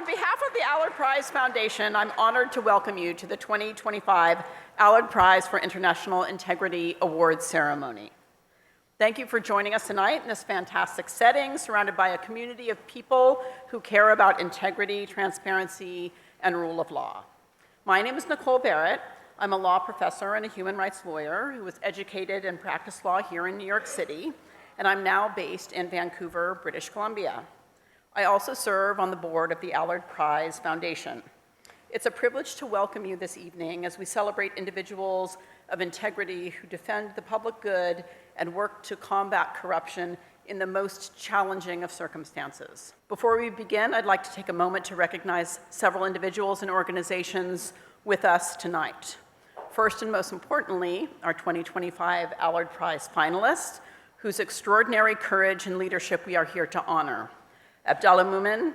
On behalf of the Allard Prize Foundation, I'm honored to welcome you to the 2025 Allard Prize for International Integrity Awards ceremony. Thank you for joining us tonight in this fantastic setting, surrounded by a community of people who care about integrity, transparency, and rule of law. My name is Nicole Barrett. I'm a law professor and a human rights lawyer who was educated and practiced law here in New York City, and I'm now based in Vancouver, British Columbia. I also serve on the board of the Allard Prize Foundation. It's a privilege to welcome you this evening as we celebrate individuals of integrity who defend the public good and work to combat corruption in the most challenging of circumstances. Before we begin, I'd like to take a moment to recognize several individuals and organizations with us tonight. First and most importantly, our 2025 Allard Prize finalists, whose extraordinary courage and leadership we are here to honor. Abdalle Mumin,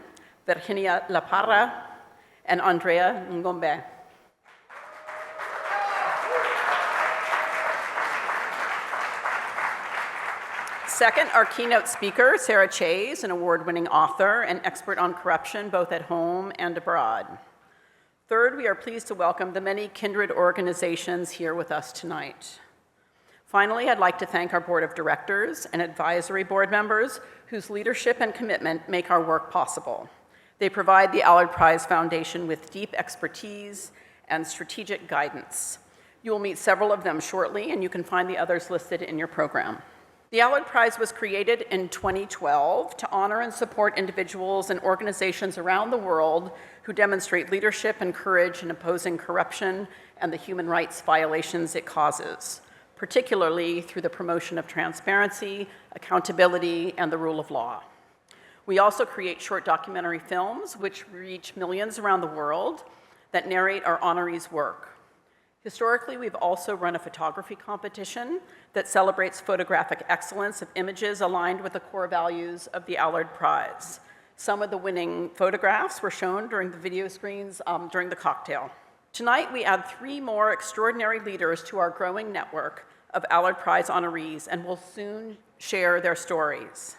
Laparra, and Andréa Ngombet. Second, our keynote speaker, Chayes, an award-winning author and expert on corruption both at home and abroad. Third, we are pleased to welcome the many kindred organizations here with us tonight. Finally, I'd like to thank our board of directors and advisory board members whose leadership and commitment make our work possible. They provide the Allard Prize Foundation with deep expertise and strategic guidance. You will meet several of them shortly, and you can find the others listed in your program. The Allard Prize was created in 2012 to honor and support individuals and organizations around the world who demonstrate leadership and courage in opposing corruption and the human rights violations it causes, particularly through the promotion of transparency, accountability, and the rule of law. We also create short documentary films which reach millions around the world that narrate our honorees' work. Historically, we've also run a photography competition that celebrates photographic excellence of images aligned with the core values of the Allard Prize. Some of the winning photographs were shown during the video screens during the cocktail. Tonight, we add 3 more extraordinary leaders to our growing network of Allard Prize honorees and will soon share their stories.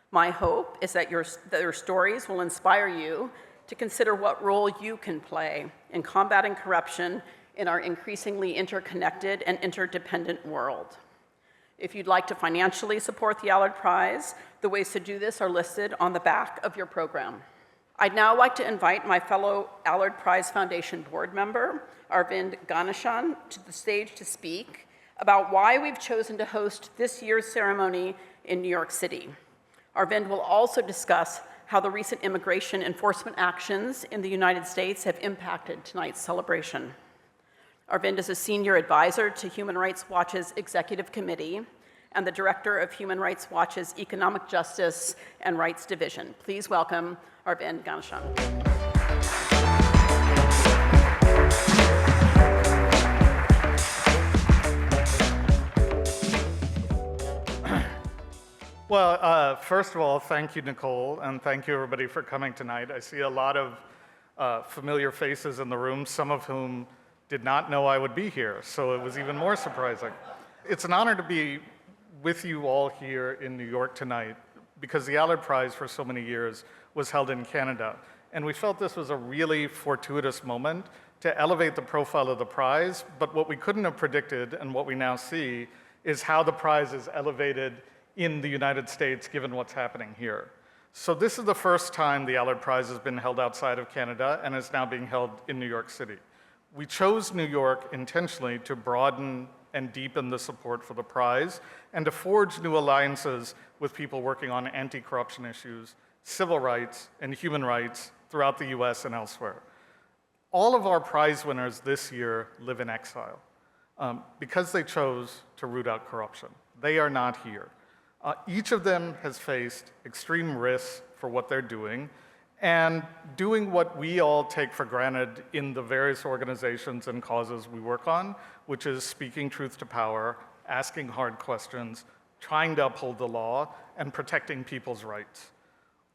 My hope is that their stories will inspire you to consider what role you can play in combating corruption in our increasingly interconnected and interdependent world. If you'd like to financially support the Allard Prize, the ways to do this are listed on the back of your program. I'd now like to invite my fellow Allard Prize Foundation board member, Arvind Ganeshan, to the stage to speak about why we've chosen to host this year's ceremony in New York City. Arvind will also discuss how the recent immigration enforcement actions in the United States have impacted tonight's celebration. Arvind is a senior advisor to Human Rights Watch's Executive Committee and the director of Human Rights Watch's Economic Justice and Rights Division. Please welcome Arvind Ganeshan. Well, first of all, thank you, Nicole, and thank you, everybody, for coming tonight. I see a lot of familiar faces in the room, some of whom did not know I would be here, so it was even more surprising. It's an honor to be with you all here in New York tonight because the Allard Prize for so many years was held in Canada, and we felt this was a really fortuitous moment to elevate the profile of the prize, but what we couldn't have predicted and what we now see is how the prize is elevated in the United States given what's happening here. So this is the first time the Allard Prize has been held outside of Canada and is now being held in New York City. We chose New York intentionally to broaden and deepen the support for the prize and to forge new alliances with people working on anti-corruption issues, civil rights, and human rights throughout the US and elsewhere. All of our prize winners this year live in exile because they chose to root out corruption. They are not here. Each of them has faced extreme risks for what they're doing, and doing what we all take for granted in the various organizations and causes we work on, which is speaking truth to power, asking hard questions, trying to uphold the law, and protecting people's rights.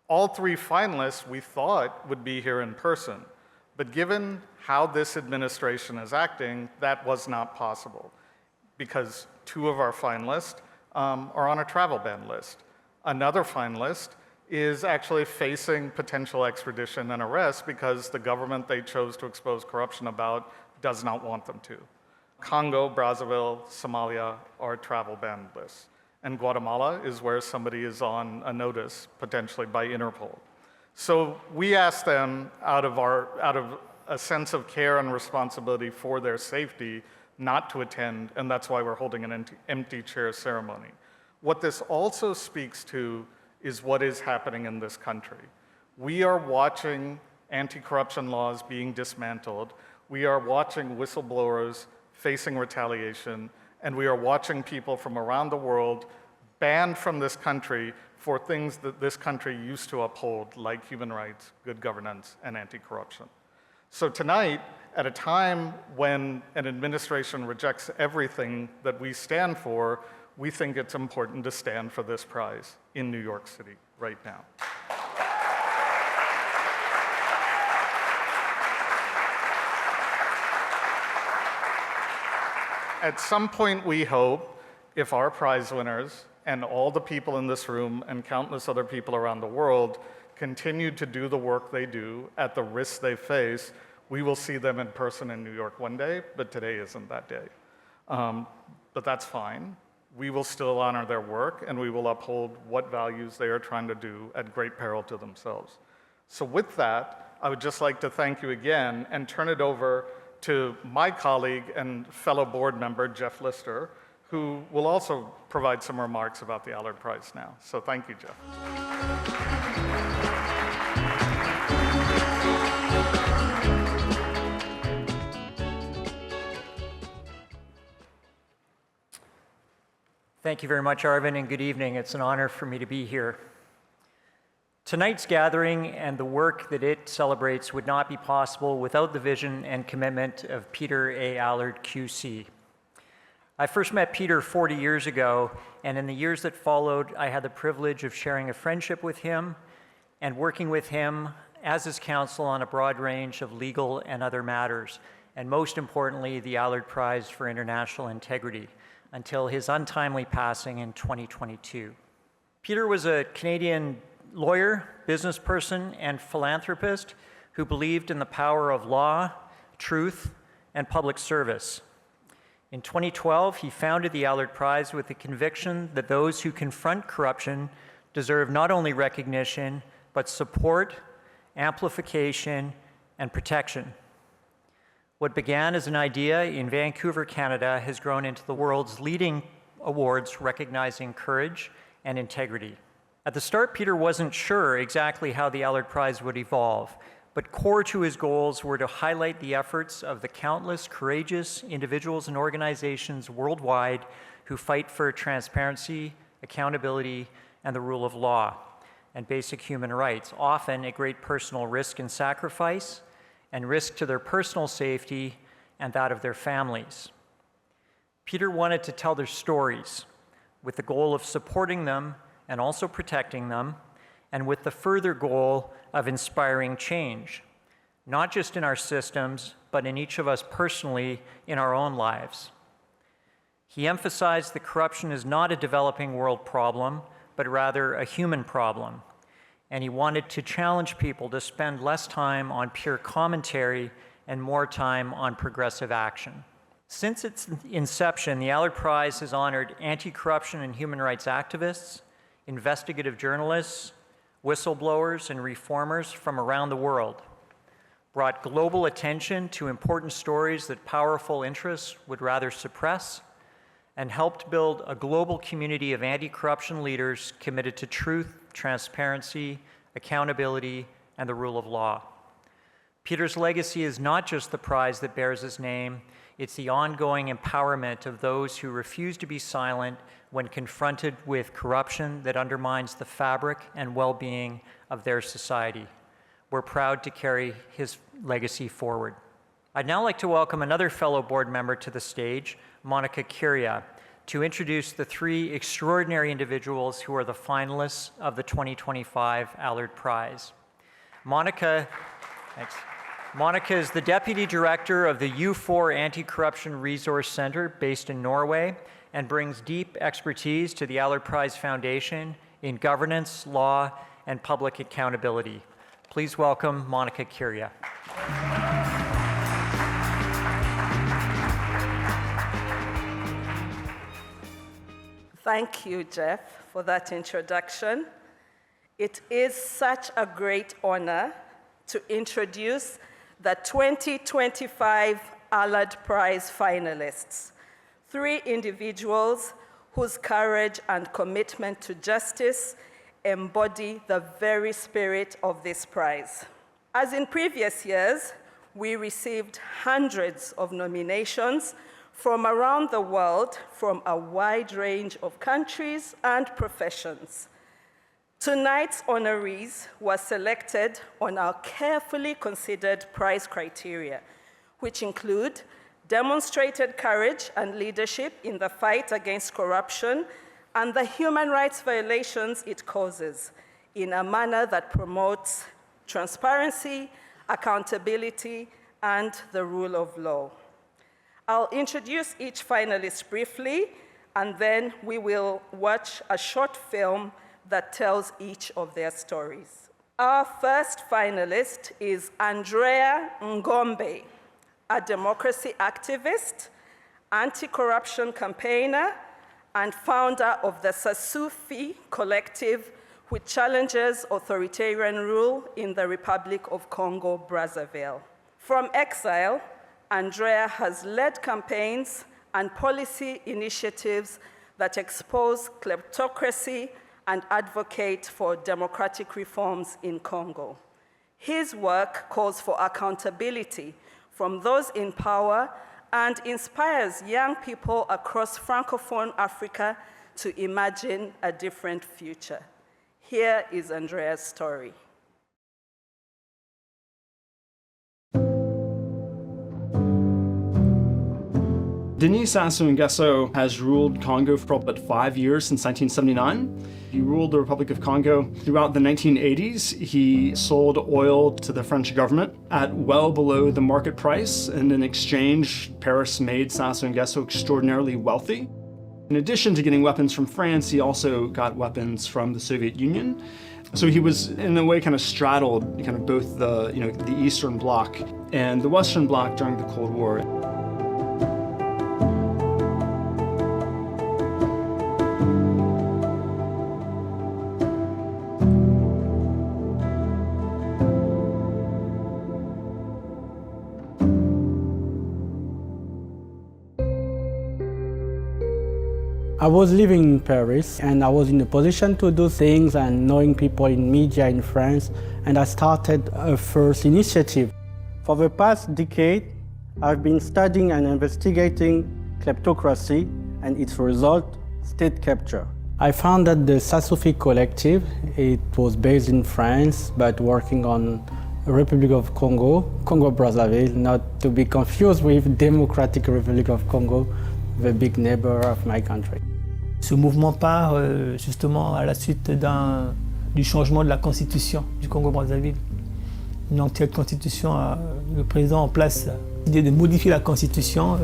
All 3 finalists we thought would be here in person, but given how this administration is acting, that was not possible because 2 of our finalists are on a travel ban list. Another finalist is actually facing potential extradition and arrest because the government they chose to expose corruption about does not want them to. Congo, Brazzaville, Somalia are travel ban lists. And Guatemala is where somebody is on a notice, potentially by Interpol. So we asked them, out of a sense of care and responsibility for their safety, not to attend, and that's why we're holding an empty chair ceremony. What this also speaks to is what is happening in this country. We are watching anti-corruption laws being dismantled. We are watching whistleblowers facing retaliation, and we are watching people from around the world banned from this country for things that this country used to uphold, like human rights, good governance, and anti-corruption. So tonight, at a time when an administration rejects everything that we stand for, we think it's important to stand for this prize in New York City right now. At some point, we hope, if our prize winners and all the people in this room and countless other people around the world continue to do the work they do at the risks they face, we will see them in person in New York one day, but today isn't that day. But that's fine. We will still honor their work, and we will uphold what values they are trying to do at great peril to themselves. So with that, I would just like to thank you again and turn it over to my colleague and fellow board member, Jeff Lister, who will also provide some remarks about the Allard Prize now. So thank you, Jeff. Thank you very much, Arvind, and good evening. It's an honor for me to be here. Tonight's gathering and the work that it celebrates would not be possible without the vision and commitment of Peter A. Allard, QC. I first met Peter 40 years ago, and in the years that followed, I had the privilege of sharing a friendship with him and working with him as his counsel on a broad range of legal and other matters, and most importantly, the Allard Prize for International Integrity, until his untimely passing in 2022. Peter was a Canadian lawyer, business person, and philanthropist who believed in the power of law, truth, and public service. In 2012, he founded the Allard Prize with the conviction that those who confront corruption deserve not only recognition, but support, amplification, and protection. What began as an idea in Vancouver, Canada, has grown into the world's leading awards recognizing courage and integrity. At the start, Peter wasn't sure exactly how the Allard Prize would evolve, but core to his goals were to highlight the efforts of the countless courageous individuals and organizations worldwide who fight for transparency, accountability, and the rule of law, and basic human rights, often at great personal risk and sacrifice, and risk to their personal safety and that of their families. Peter wanted to tell their stories with the goal of supporting them and also protecting them, and with the further goal of inspiring change, not just in our systems, but in each of us personally in our own lives. He emphasized that corruption is not a developing world problem, but rather a human problem. And he wanted to challenge people to spend less time on pure commentary and more time on progressive action. Since its inception, the Allard Prize has honored anti-corruption and human rights activists, investigative journalists, whistleblowers, and reformers from around the world, brought global attention to important stories that powerful interests would rather suppress, and helped build a global community of anti-corruption leaders committed to truth, transparency, accountability, and the rule of law. Peter's legacy is not just the prize that bears his name, it's the ongoing empowerment of those who refuse to be silent when confronted with corruption that undermines the fabric and well-being of their society. We're proud to carry his legacy forward. I'd now like to welcome another fellow board member to the stage, Monica Curia, to introduce the three extraordinary individuals who are the finalists of the 2025 Allard Prize. Monica is the Deputy Director of the U4 Anti-Corruption Resource Center based in Norway and brings deep expertise to the Allard Prize Foundation in governance, law, and public accountability. Please welcome Monica Curia. Thank you, Jeff, for that introduction. It is such a great honor to introduce the 2025 Allard Prize finalists, 3 individuals whose courage and commitment to justice embody the very spirit of this prize. As in previous years, we received hundreds of nominations from around the world, from a wide range of countries and professions. Tonight's honorees were selected on our carefully considered prize criteria, which include demonstrated courage and leadership in the fight against corruption and the human rights violations it causes in a manner that promotes transparency, accountability, and the rule of law. I'll introduce each finalist briefly, and then we will watch a short film that tells each of their stories. Our first finalist is Andréa Ngombet, a democracy activist, anti-corruption campaigner, and founder of the Sasufi collective, which challenges authoritarian rule in the Republic of Congo, Brazzaville. From exile, Andréa has led campaigns and policy initiatives that expose kleptocracy and advocate for democratic reforms in Congo. His work calls for accountability from those in power and inspires young people across Francophone Africa to imagine a different future. Here is Andréa's story. Denis Sassou Nguesso has ruled Congo for about 5 years, since 1979. He ruled the Republic of Congo throughout the 1980s. He sold oil to the French government at well below the market price, and in exchange, Paris made Sassou Nguesso extraordinarily wealthy. In addition to getting weapons from France, he also got weapons from the Soviet Union. So he was, in a way, kind of straddled kind of both the Eastern Bloc and the Western Bloc during the Cold War. I was living in Paris and I was in a position to do things and knowing people in media in France, and I started a first initiative. For the past decade, I've been studying and investigating kleptocracy and its result, state capture. I founded the Sasufi collective. It was based in France, but working on Republic of Congo, Congo-Brazzaville, not to be confused with Democratic Republic of Congo, the big neighbor of my country. Ce mouvement part justement à la suite du changement de la constitution du Congo-Brazzaville. Une Untitled Constitution, le président en place a décidé de modifier la constitution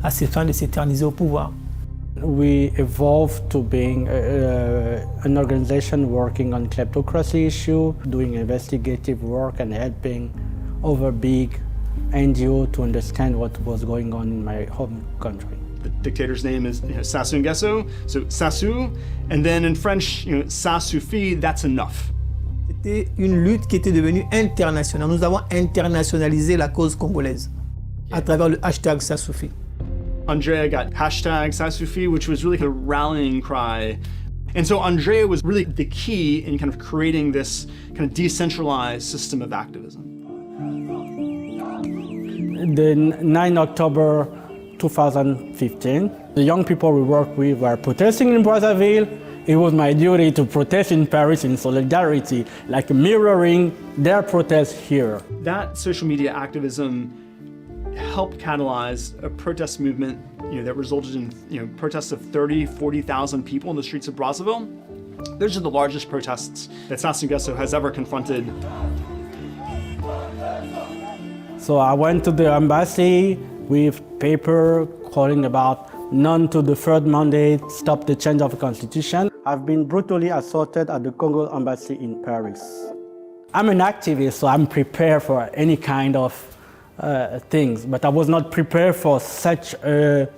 à ses fins de s'éterniser au pouvoir. We evolved to being an organization working on kleptocracy issue, doing investigative work and helping other big NGOs to understand what was going on in my home country. The dictator's name is Sassou Nguesso, so Sassou, and then in French, ça suffit, that's enough. C'était une lutte qui était devenue internationale. Nous avons internationalisé la cause congolaise à travers le hashtag ça suffit. Andréa got hashtag ça suffit, which was really a rallying cry. And so Andréa was really the key in kind of creating this kind of decentralized system of activism. The 9 October 2015, the young people we worked with were protesting in Brazzaville. It was my duty to protest in Paris in solidarity, like mirroring their protests here. That social media activism helped catalyze a protest movement that resulted in protests of 40,000 people in the streets of Brazzaville. Those are the largest protests that Sassou Nguesso has ever confronted. So I went to the embassy with paper calling about none to the third mandate, stop the change of the constitution. I've been brutally assaulted at the Congo embassy in Paris. I'm an activist, so I'm prepared for any kind of things, but I was not prepared for such a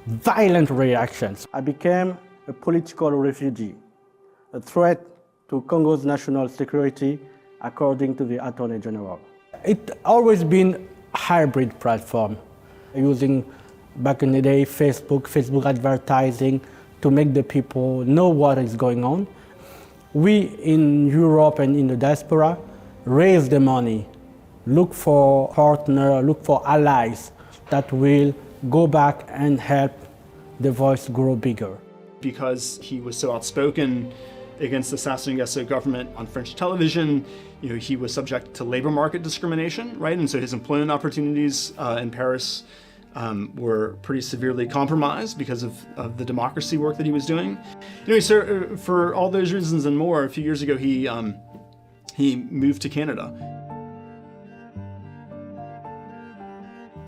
violent reactions. I became a political refugee, a threat to Congo's national security, according to the Attorney General. It's always been a hybrid platform, using, back in the day, Facebook advertising to make the people know what is going on. We in Europe and in the diaspora raise the money, look for partners, look for allies that will go back and help the voice grow bigger. Because he was so outspoken against the Sassou Nguesso government on French television, he was subject to labor market discrimination, right? And so his employment opportunities in Paris were pretty severely compromised because of the democracy work that he was doing. Anyway, so for all those reasons and more, a few years ago he moved to Canada.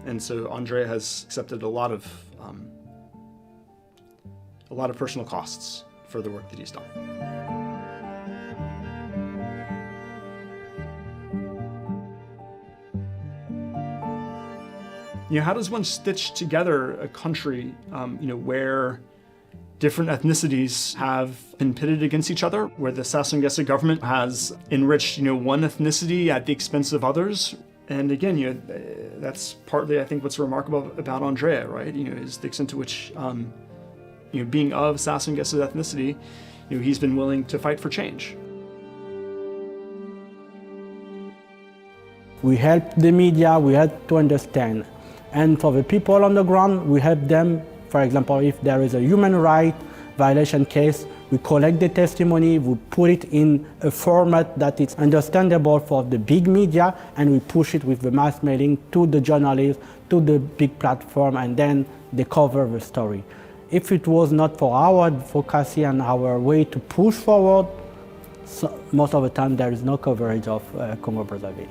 And so Andréa has accepted a lot of personal costs for the work that he's done. How does one stitch together a country, where different ethnicities have been pitted against each other, where the Sassou Nguesso government has enriched, one ethnicity at the expense of others? And again, that's partly, I think, what's remarkable about Andréa, right? Is the extent to which, being of Sassou Nguesso ethnicity, he's been willing to fight for change. We help the media, we help to understand. And for the people on the ground, we help them. For example, if there is a human right violation case, we collect the testimony, we put it in a format that is understandable for the big media, and we push it with the mass mailing to the journalists, to the big platform, and then they cover the story. If it was not for our advocacy and our way to push forward, most of the time there is no coverage of Congo-Brazzaville.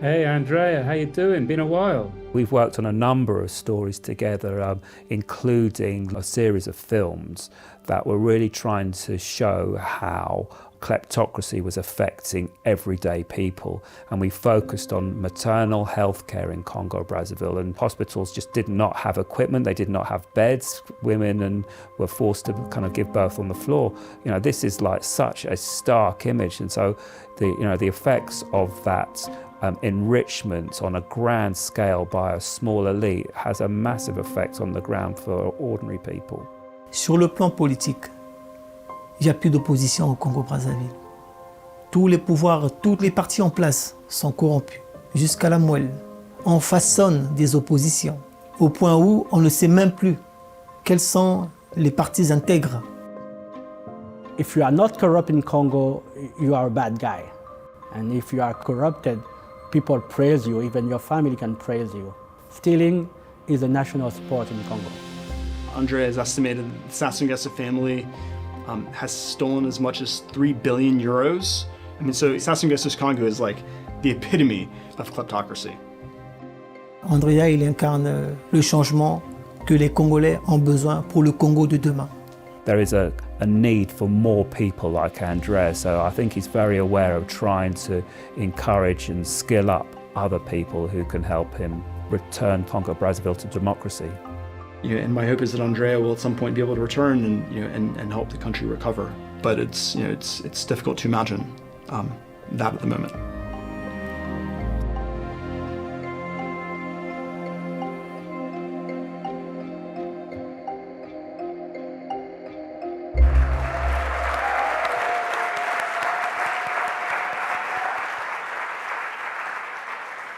Hey Andréa, how you doing? Been a while. We've worked on a number of stories together, including a series of films that were really trying to show how kleptocracy was affecting everyday people. And we focused on maternal health care in Congo-Brazzaville, and hospitals just did not have equipment, they did not have beds, women were forced to kind of give birth on the floor. This is like such a stark image, and so the effects of that enrichment on a grand scale by a small elite has a massive effect on the ground for ordinary people. Sur le plan politique, il n'y a plus d'opposition au Congo-Brazzaville. Tous les pouvoirs, toutes les partis en place sont corrompus, jusqu'à la moelle. On façonne des oppositions, au point où on ne sait même plus quels sont les partis intègres. If you are not corrupt in Congo, you are a bad guy. And if you are corrupted, people praise you, even your family can praise you. Stealing is a national sport in Congo. Andréa has estimated that the Sassou Nguesso family has stolen as much as 3 billion euros. So Sassou Nguesso's Congo is like the epitome of kleptocracy. Andréa, il incarne le changement que les Congolais ont besoin pour le Congo de demain. There is a need for more people like Andréa, so I think he's very aware of trying to encourage and skill up other people who can help him return Congo-Brazzaville to democracy. And my hope is that Andréa will at some point be able to return and help the country recover. But it's difficult to imagine that at the moment.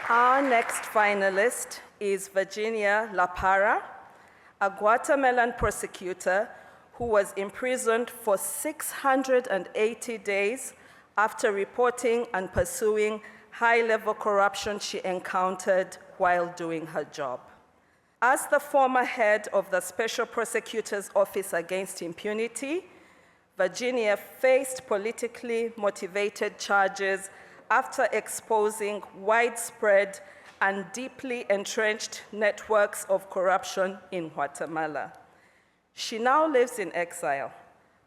Our next finalist is Virginia Laparra, a Guatemalan prosecutor who was imprisoned for 680 days after reporting and pursuing high-level corruption she encountered while doing her job. As the former head of the Special Prosecutor's Office Against Impunity, Virginia faced politically motivated charges after exposing widespread and deeply entrenched networks of corruption in Guatemala. She now lives in exile,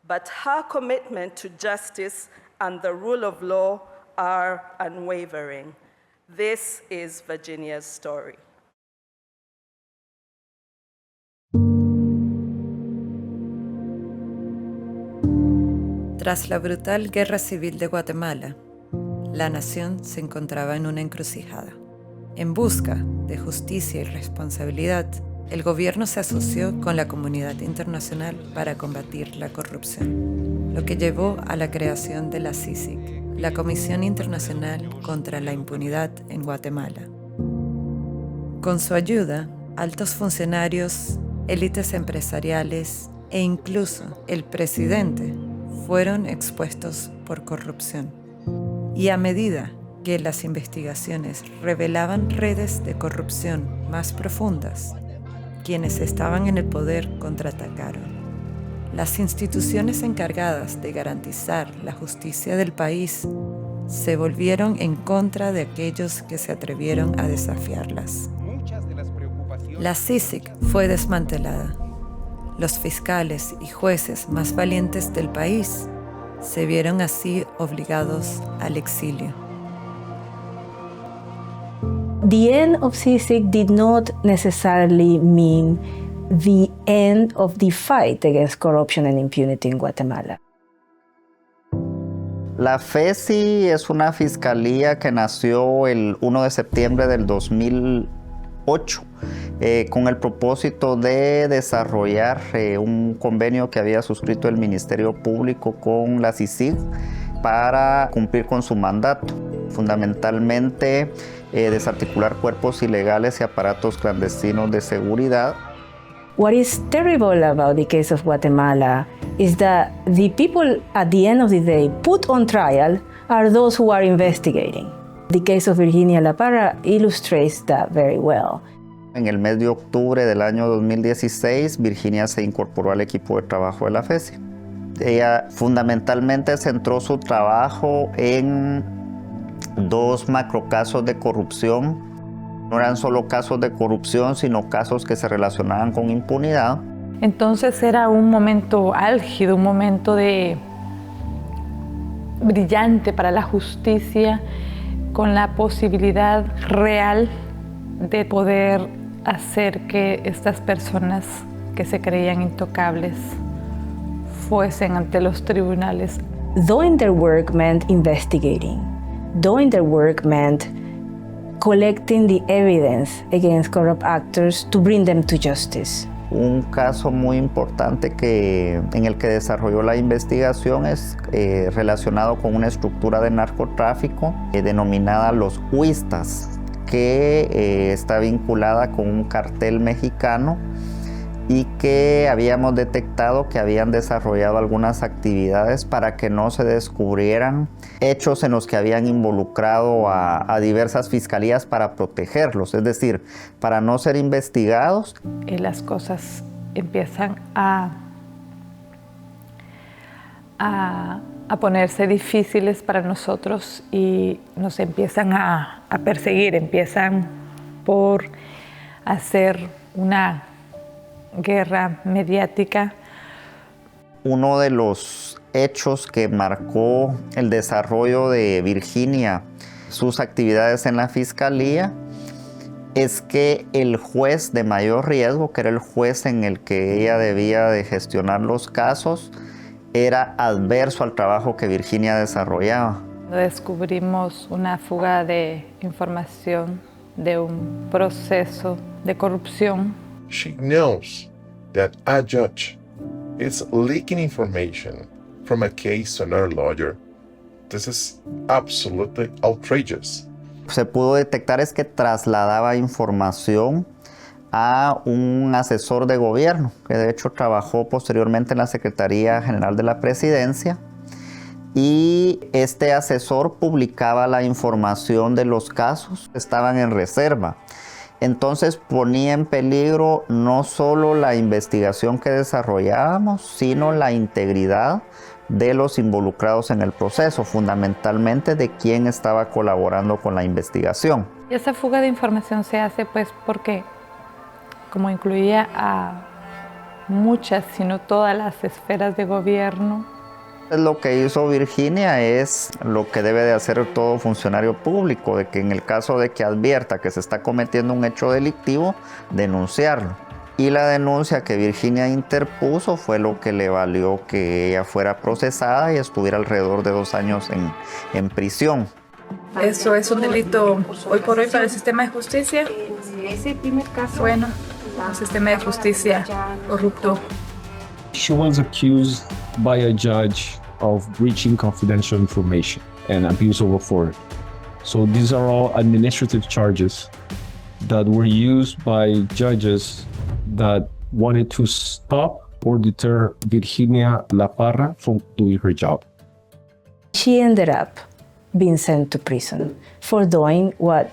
but her commitment to justice and the rule of law are unwavering. This is Virginia's story. Tras la brutal guerra civil de Guatemala, la nación se encontraba en una encrucijada. En busca de justicia y responsabilidad, el gobierno se asoció con la comunidad internacional para combatir la corrupción, lo que llevó a la creación de la CICIG, la Comisión Internacional contra la Impunidad en Guatemala. Con su ayuda, altos funcionarios, élites empresariales e incluso el presidente fueron expuestos por corrupción. Y a medida que las investigaciones revelaban redes de corrupción más profundas, quienes estaban en el poder contraatacaron. Las instituciones encargadas de garantizar la justicia del país se volvieron en contra de aquellos que se atrevieron a desafiarlas. La CICIG fue desmantelada. Los fiscales y jueces más valientes del país se vieron así obligados al exilio. The end of CICIG did not necessarily mean the end of the fight against corruption and impunity in Guatemala. La FESI es una fiscalía que nació el 1 de septiembre del 2008 con el propósito de desarrollar un convenio que había suscrito el Ministerio Público con la CICIG para cumplir con su mandato, fundamentalmente desarticular cuerpos ilegales y aparatos clandestinos de seguridad. What is terrible about the case of Guatemala is that the people at the end of the day put on trial are those who are investigating. The case of Virginia Laparra illustrates that very well. En el mes de octubre del año 2016, Virginia se incorporó al equipo de trabajo de la FESI. Ella fundamentalmente centró su trabajo en dos macrocasos de corrupción. No eran solo casos de corrupción, sino casos que se relacionaban con impunidad. Entonces era un momento álgido, un momento brillante para la justicia, con la posibilidad real de poder hacer que estas personas que se creían intocables fuesen ante los tribunales. Doing their work meant investigating. Doing their work meant collecting the evidence against corrupt actors to bring them to justice. Un caso muy importante en el que desarrolló la investigación es relacionado con una estructura de narcotráfico denominada los huistas, que está vinculada con un cartel mexicano y que habíamos detectado que habían desarrollado algunas actividades para que no se descubrieran hechos en los que habían involucrado a diversas fiscalías para protegerlos, es decir, para no ser investigados. Las cosas empiezan a ponerse difíciles para nosotros y nos empiezan a perseguir, empiezan por hacer una guerra mediática. Uno de los hechos que marcó el desarrollo de Virginia, sus actividades en la fiscalía, es que el juez de mayor riesgo, que era el juez en el que ella debía de gestionar los casos, era adverso al trabajo que Virginia desarrollaba. Descubrimos una fuga de información de un proceso de corrupción. She knows that a judge is leaking information from a case to another lawyer. This is absolutely outrageous. Se pudo detectar es que trasladaba información a un asesor de gobierno, que de hecho trabajó posteriormente en la Secretaría General de la Presidencia, y este asesor publicaba la información de los casos que estaban en reserva. Entonces ponía en peligro no solo la investigación que desarrollábamos, sino la integridad, de los involucrados en el proceso, fundamentalmente de quién estaba colaborando con la investigación. Y esa fuga de información se hace pues porque, como incluía a muchas, sino todas las esferas de gobierno. Lo que hizo Virginia es lo que debe de hacer todo funcionario público, de que en el caso de que advierta que se está cometiendo un hecho delictivo, denunciarlo. Y la denuncia que Virginia interpuso fue lo que le valió que ella fuera procesada y estuviera alrededor de 2 años en prisión. Eso es un delito hoy por hoy para el sistema de justicia. Bueno, un sistema de justicia corrupto. She was accused by a judge of breaching confidential information and abuse of authority. So these are all administrative charges that were used by judges that wanted to stop or deter Virginia Laparra from doing her job. She ended up being sent to prison for doing what,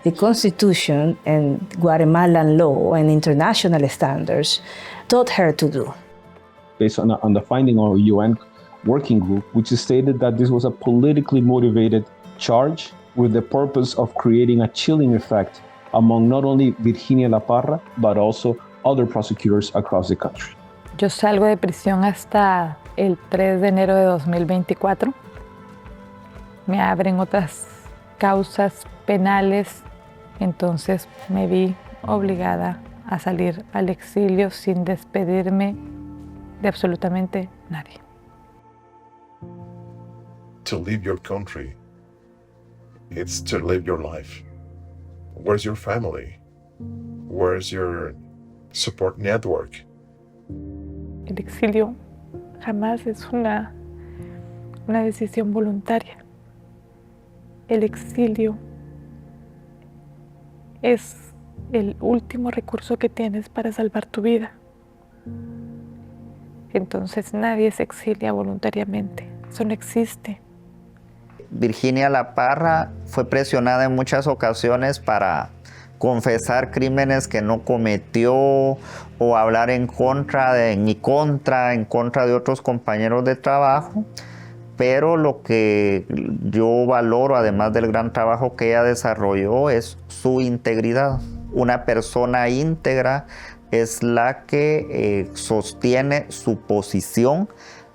the Constitution and Guatemalan law and international standards taught her to do. Based on the finding of a UN working group, which stated that this was a politically motivated charge with the purpose of creating a chilling effect among not only Virginia Laparra, but also other prosecutors across the country. Yo salgo de prisión hasta el 3 de enero de 2024. Me abren otras causas penales, entonces me vi obligada a salir al exilio sin despedirme de absolutamente nadie. To leave your country, it's to live your life. Where's your family? Where's your support network? El exilio jamás es una decisión voluntaria. El exilio es el último recurso que tienes para salvar tu vida. Entonces nadie se exilia voluntariamente. Eso no existe. Virginia Laparra fue presionada en muchas ocasiones para confesar crímenes que no cometió o hablar en contra de otros compañeros de trabajo. Pero lo que yo valoro, además del gran trabajo que ella desarrolló, es su integridad. Una persona íntegra es la que sostiene su posición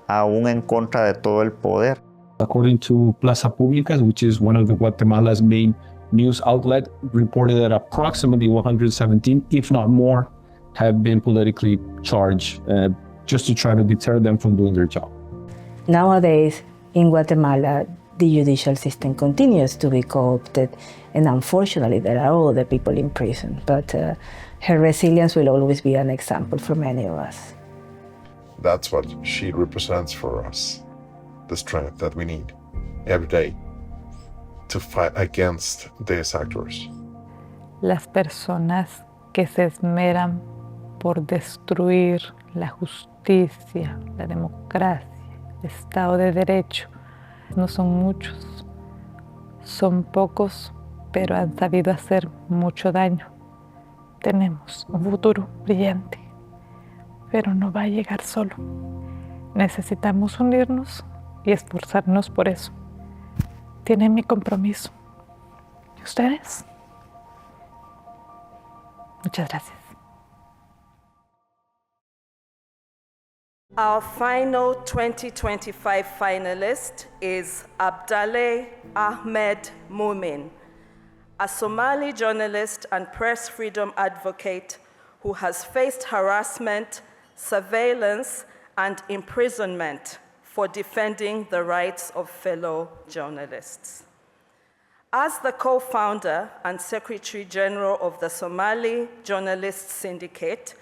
aún en contra de todo el poder. According to Plaza Pública, which is one of Guatemala's main news outlet, reported that approximately 117, if not more, have been politically charged just to try to deter them from doing their job. Nowadays, in Guatemala, the judicial system continues to be co-opted, and unfortunately, there are other people in prison. But her resilience will always be an example for many of us. That's what she represents for us, the strength that we need every day to fight against these actors. Las personas que se esmeran por destruir la justicia, la democracia, el Estado de Derecho, no son muchos, son pocos, pero han sabido hacer mucho daño. Tenemos un futuro brillante, pero no va a llegar solo. Necesitamos unirnos y esforzarnos por eso. Tienen mi compromiso. ¿Y ustedes? Muchas gracias. Our final 2025 finalist is Abdalle Ahmed Mumin, a Somali journalist and press freedom advocate who has faced harassment, surveillance, and imprisonment for defending the rights of fellow journalists. As the co-founder and Secretary General of the Somali Journalists Syndicate,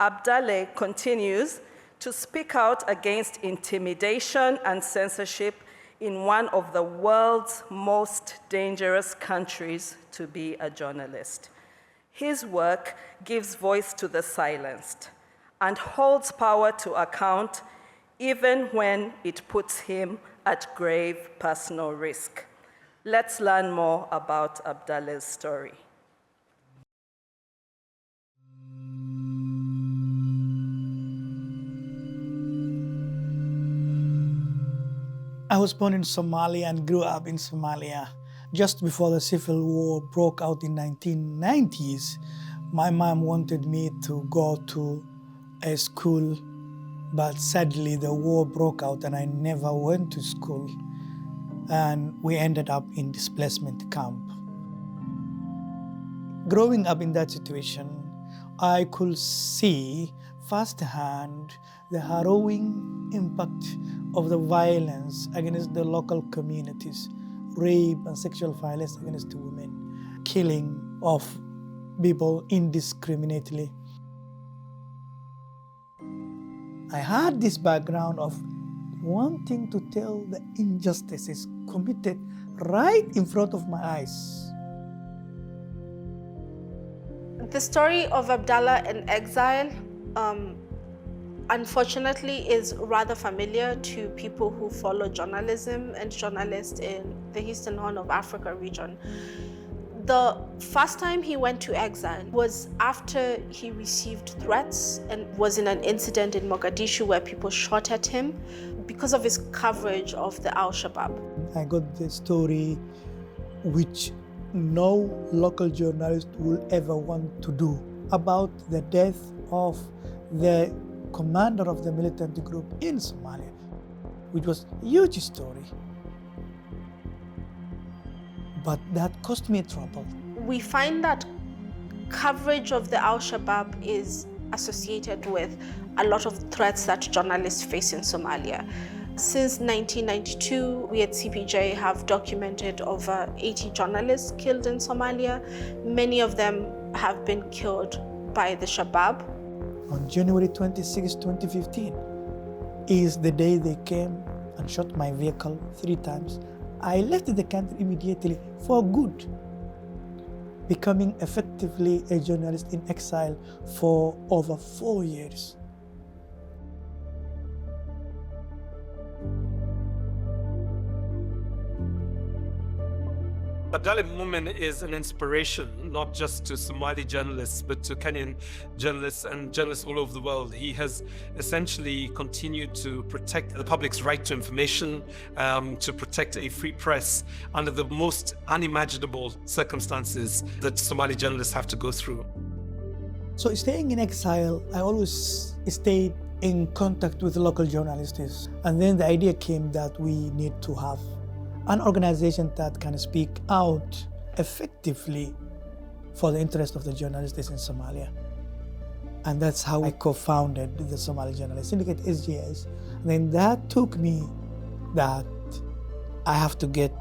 Abdalle continues to speak out against intimidation and censorship in one of the world's most dangerous countries to be a journalist. His work gives voice to the silenced and holds power to account even when it puts him at grave personal risk. Let's learn more about Abdalle's story. I was born in Somalia and grew up in Somalia. Just before the civil war broke out in 1990s, my mom wanted me to go to a school, but sadly the war broke out and I never went to school. And we ended up in displacement camp. Growing up in that situation, I could see firsthand the harrowing impact of the violence against the local communities, rape and sexual violence against women, killing of people indiscriminately. I had this background of wanting to tell the injustices committed right in front of my eyes. The story of Abdalle in exile, unfortunately, is rather familiar to people who follow journalism and journalists in the Eastern Horn of Africa region. The first time he went to exile was after he received threats and was in an incident in Mogadishu where people shot at him because of his coverage of the Al-Shabaab. I got the story which no local journalist will ever want to do about the death of the commander of the militant group in Somalia, which was a huge story. But that cost me trouble. We find that coverage of the Al-Shabaab is associated with a lot of threats that journalists face in Somalia. Since 1992, we at CPJ have documented over 80 journalists killed in Somalia. Many of them have been killed by the Shabaab. On January 26, 2015, is the day they came and shot my vehicle 3 times. I left the country immediately for good, becoming effectively a journalist in exile for over 4 years. Abdalle Mumin is an inspiration, not just to Somali journalists, but to Kenyan journalists and journalists all over the world. He has essentially continued to protect the public's right to information, to protect a free press under the most unimaginable circumstances that Somali journalists have to go through. So staying in exile, I always stayed in contact with local journalists. And then the idea came that we need to have an organization that can speak out effectively for the interest of the journalists in Somalia. And that's how I co-founded the Somali Journalist Syndicate, SJS. And then that took me that I have to get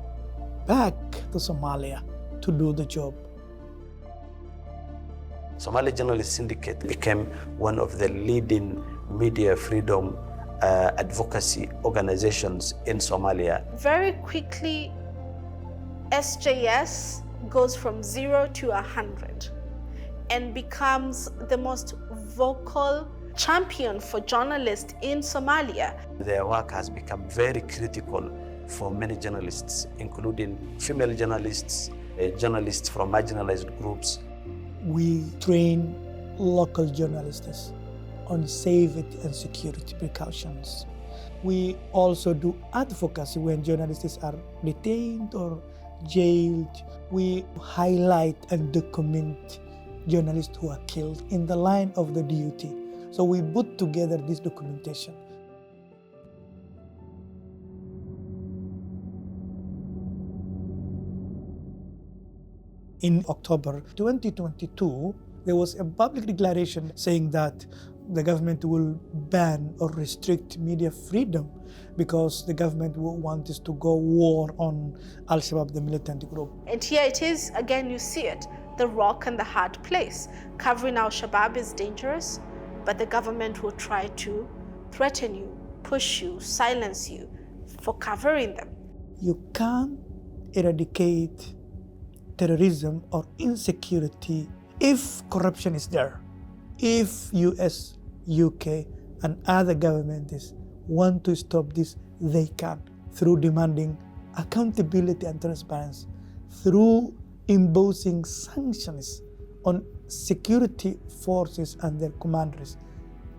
back to Somalia to do the job. Somali Journalist Syndicate became one of the leading media freedom advocacy organizations in Somalia. Very quickly, SJS goes from 0 to 100 and becomes the most vocal champion for journalists in Somalia. Their work has become very critical for many journalists, including female journalists, journalists from marginalized groups. We train local journalists on safety and security precautions. We also do advocacy when journalists are detained or jailed. We highlight and document journalists who are killed in the line of the duty. So we put together this documentation. In October 2022, there was a public declaration saying that the government will ban or restrict media freedom because the government wants to go war on Al-Shabaab, the militant group. And here it is, again, you see it, the rock and the hard place. Covering Al-Shabaab is dangerous, but the government will try to threaten you, push you, silence you for covering them. You can't eradicate terrorism or insecurity if corruption is there. If US, UK, and other governments want to stop this, they can, through demanding accountability and transparency, through imposing sanctions on security forces and their commanders,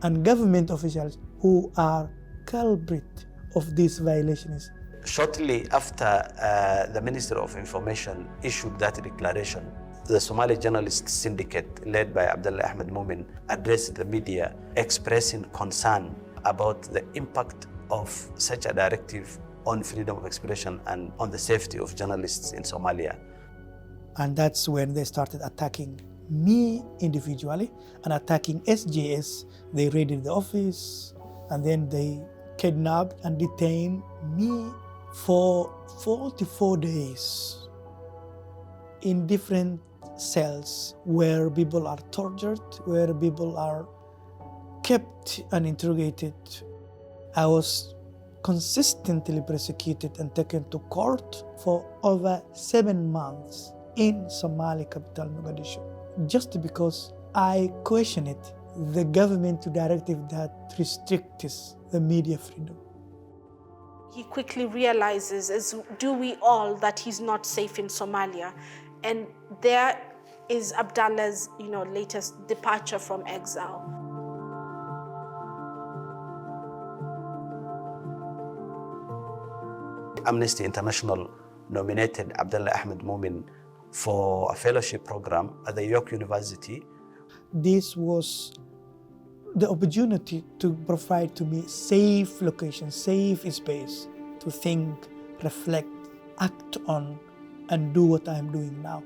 and government officials who are culprit of these violations. Shortly after the Minister of Information issued that declaration, the Somali Journalists Syndicate, led by Abdalle Ahmed Mumin, addressed the media expressing concern about the impact of such a directive on freedom of expression and on the safety of journalists in Somalia. And that's when they started attacking me individually and attacking SJS. They raided the office and then they kidnapped and detained me for 44 days in different cells where people are tortured, where people are kept and interrogated. I was consistently persecuted and taken to court for over 7 months in Somali capital Mogadishu, just because I questioned the government directive that restricts the media freedom. He quickly realizes, as do we all, that he's not safe in Somalia. And there is Abdalle's, latest departure from exile. Amnesty International nominated Abdalle Ahmed Mumin for a fellowship program at the York University. This was the opportunity to provide to me safe location, safe space to think, reflect, act on, and do what I'm doing now.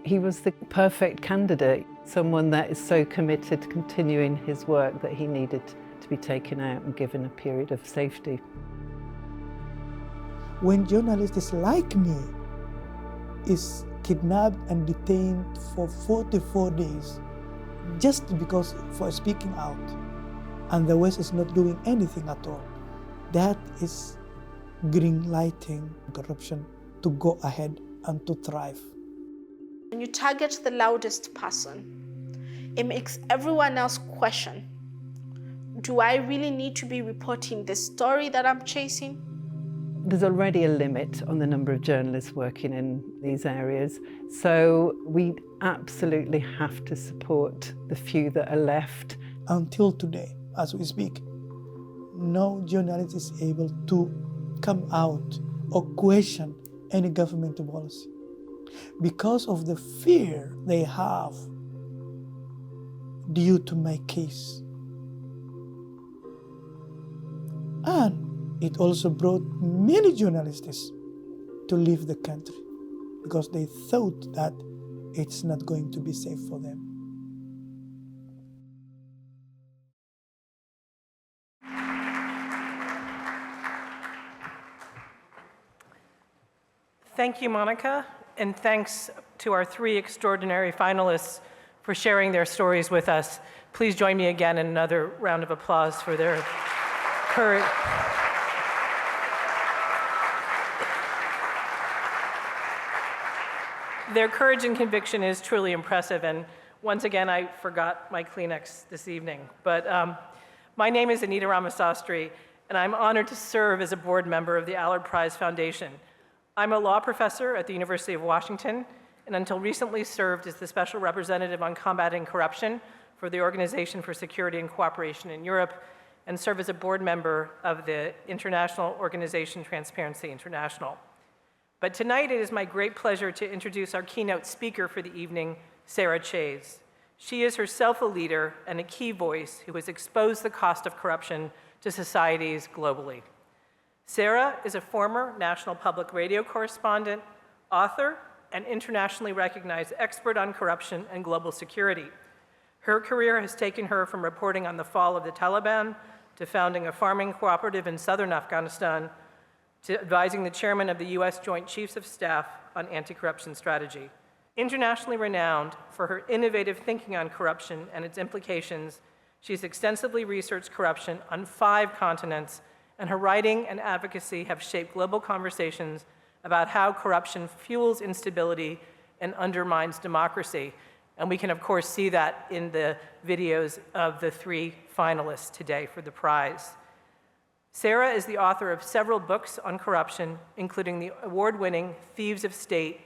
He was the perfect candidate, someone that is so committed to continuing his work that he needed to be taken out and given a period of safety. When journalists like me is kidnapped and detained for 44 days, just because for speaking out, and the West is not doing anything at all, that is green-lighting corruption to go ahead and to thrive. When you target the loudest person, it makes everyone else question, do I really need to be reporting this story that I'm chasing? There's already a limit on the number of journalists working in these areas, so we absolutely have to support the few that are left. Until today, as we speak, no journalist is able to come out or question any governmental policy because of the fear they have due to my case. And it also brought many journalists to leave the country because they thought that it's not going to be safe for them. Thank you, Monica, and thanks to our 3 extraordinary finalists for sharing their stories with us. Please join me again in another round of applause for their courage. Their courage and conviction is truly impressive, and once again, I forgot my Kleenex this evening. But my name is Anita Ramasastry, and I'm honored to serve as a board member of the Allard Prize Foundation. I'm a law professor at the University of Washington, and until recently served as the Special Representative on Combating Corruption for the Organization for Security and Cooperation in Europe, and serve as a board member of the international organization Transparency International. But tonight it is my great pleasure to introduce our keynote speaker for the evening, Sarah Chayes. She is herself a leader and a key voice who has exposed the cost of corruption to societies globally. Sarah is a former National Public Radio correspondent, author, and internationally recognized expert on corruption and global security. Her career has taken her from reporting on the fall of the Taliban to founding a farming cooperative in southern Afghanistan, to advising the chairman of the U.S. Joint Chiefs of Staff on anti-corruption strategy. Internationally renowned for her innovative thinking on corruption and its implications, she's extensively researched corruption on 5 continents, and her writing and advocacy have shaped global conversations about how corruption fuels instability and undermines democracy. And we can, of course, see that in the videos of the 3 finalists today for the prize. Sarah is the author of several books on corruption, including the award-winning Thieves of State,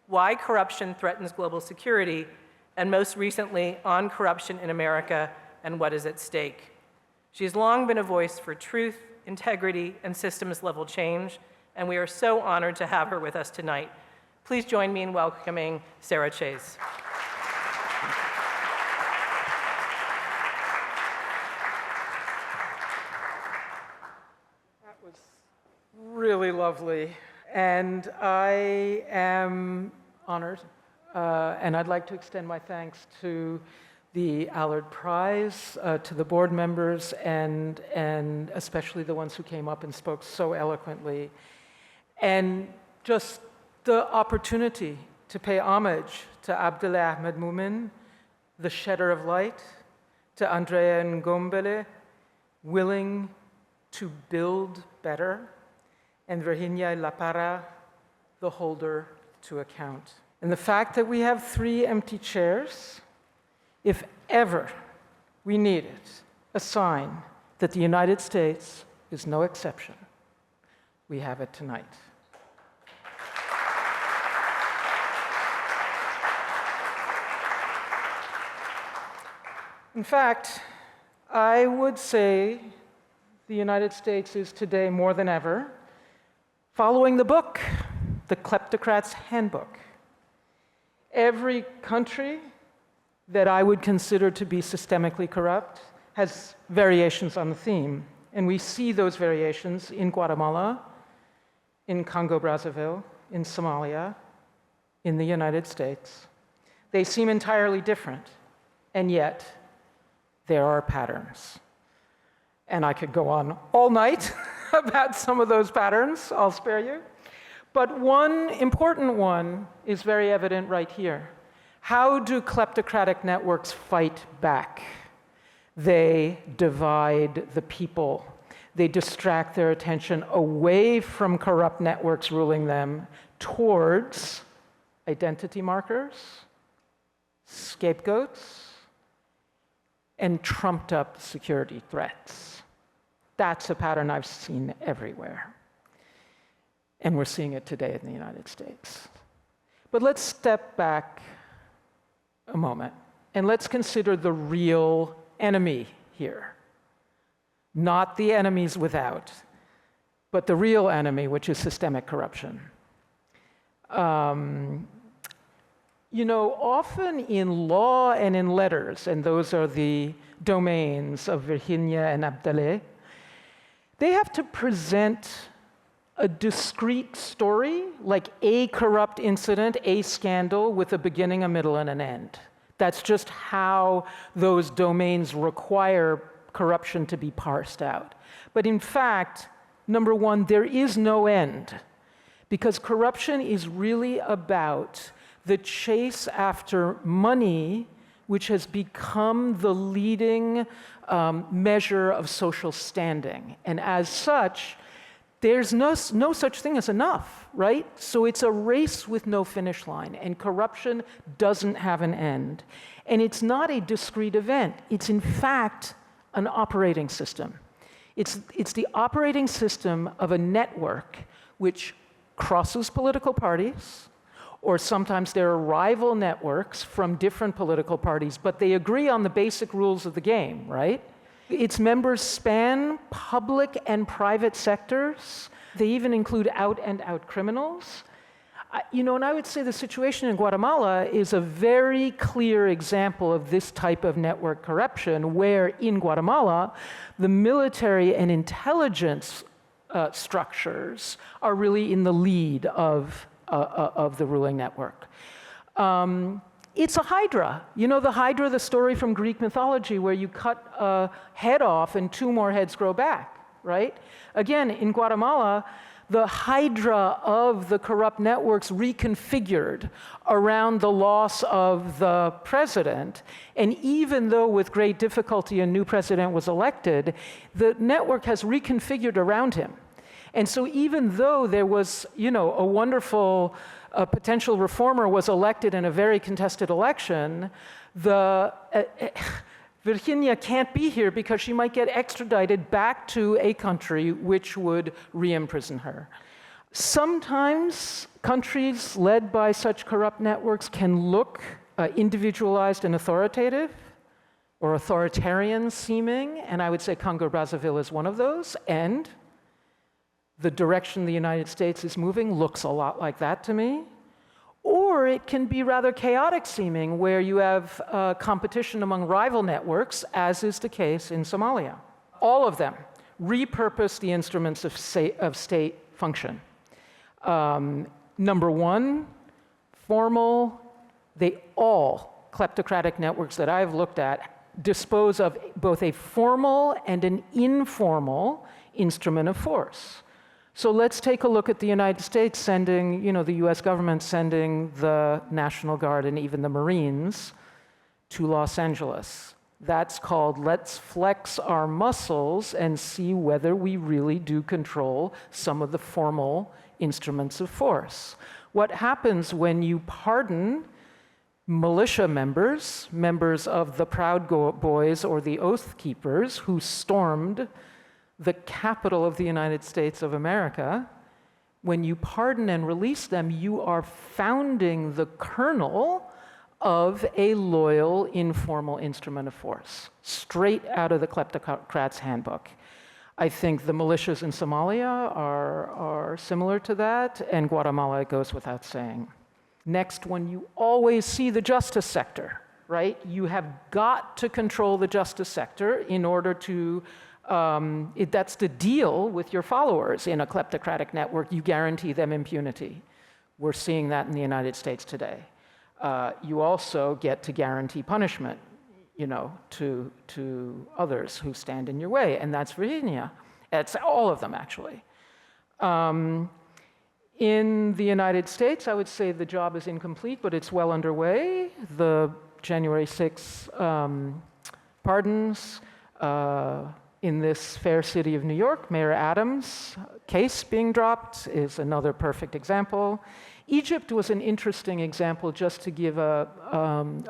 Why Corruption Threatens Global Security, and most recently, On Corruption in America and What is at Stake. She has long been a voice for truth, integrity, and systems-level change, and we are so honored to have her with us tonight. Please join me in welcoming Sarah Chayes. That was really lovely, and I am honored, and I'd like to extend my thanks to the Allard Prize, to the board members, and especially the ones who came up and spoke so eloquently, and just the opportunity to pay homage to Abdalle Ahmed Mumin, the shedder of light, to Andréa and Ngombet, willing to build better, and Virginia Laparra, the holder to account. And the fact that we have 3 empty chairs, if ever we needed a sign that the United States is no exception, we have it tonight. In fact, I would say the United States is today more than ever following the book, The Kleptocrat's Handbook. Every country that I would consider to be systemically corrupt has variations on the theme, and we see those variations in Guatemala, in Congo-Brazzaville, in Somalia, in the United States. They seem entirely different, and yet there are patterns. And I could go on all night about some of those patterns, I'll spare you. But one important one is very evident right here. How do kleptocratic networks fight back? They divide the people. They distract their attention away from corrupt networks ruling them towards identity markers, scapegoats, and trumped up security threats. That's a pattern I've seen everywhere. And we're seeing it today in the United States. But let's step back a moment and let's consider the real enemy here. Not the enemies without, but the real enemy, which is systemic corruption. You know, often in law and in letters, and those are the domains of Virginia and Abdalle, they have to present a discrete story, like a corrupt incident, a scandal, with a beginning, a middle, and an end. That's just how those domains require corruption to be parsed out. But in fact, number one, there is no end, because corruption is really about the chase after money, which has become the leading measure of social standing. And as such, there's no such thing as enough, right? So it's a race with no finish line, and corruption doesn't have an end. And it's not a discrete event. It's in fact an operating system. It's the operating system of a network which crosses political parties, or sometimes there are rival networks from different political parties, but they agree on the basic rules of the game, right? Its members span public and private sectors. They even include out-and-out criminals. You know, and I would say the situation in Guatemala is a very clear example of this type of network corruption, where in Guatemala, the military and intelligence structures are really in the lead of the ruling network. It's a hydra. You know the hydra, the story from Greek mythology, where you cut a head off and 2 more heads grow back, right? Again, in Guatemala, the hydra of the corrupt networks reconfigured around the loss of the president. And even though with great difficulty a new president was elected, the network has reconfigured around him. And so even though there was, you know, a wonderful potential reformer was elected in a very contested election, Virginia can't be here because she might get extradited back to a country which would re-imprison her. Sometimes countries led by such corrupt networks can look individualized and authoritative, or authoritarian seeming, and I would say Congo-Brazzaville is one of those, and the direction the United States is moving looks a lot like that to me. Or it can be rather chaotic seeming, where you have competition among rival networks, as is the case in Somalia. All of them repurpose the instruments of state function. Number one, formal, all kleptocratic networks that I've looked at dispose of both a formal and an informal instrument of force. So let's take a look at the United States sending, the US government sending the National Guard and even the Marines to Los Angeles. That's called let's flex our muscles and see whether we really do control some of the formal instruments of force. What happens when you pardon militia members of the Proud Boys or the Oath Keepers who stormed the capital of the United States of America? When you pardon and release them, you are founding the kernel of a loyal, informal instrument of force, straight out of the kleptocrat's handbook. I think the militias in Somalia are similar to that, and Guatemala, it goes without saying. Next one, you always see the justice sector, right? You have got to control the justice sector in order to that's the deal with your followers in a kleptocratic network. You guarantee them impunity. We're seeing that in the United States today. You also get to guarantee punishment, to others who stand in your way, and that's Virginia. It's all of them, actually. In the United States, I would say the job is incomplete, but it's well underway. The January 6 pardons, in this fair city of New York, Mayor Adams' case being dropped is another perfect example. Egypt was an interesting example, just to give a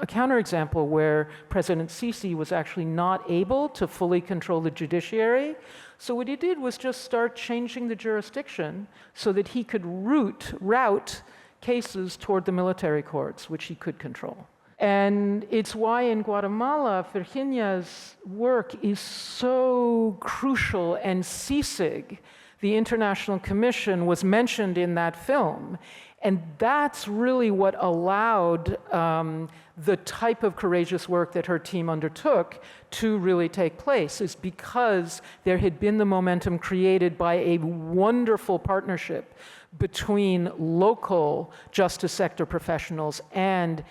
counterexample, where President Sisi was actually not able to fully control the judiciary. So what he did was just start changing the jurisdiction so that he could route cases toward the military courts, which he could control. And it's why in Guatemala, Virginia's work is so crucial, and CICIG, the International Commission, was mentioned in that film. And that's really what allowed the type of courageous work that her team undertook to really take place, is because there had been the momentum created by a wonderful partnership between local justice sector professionals and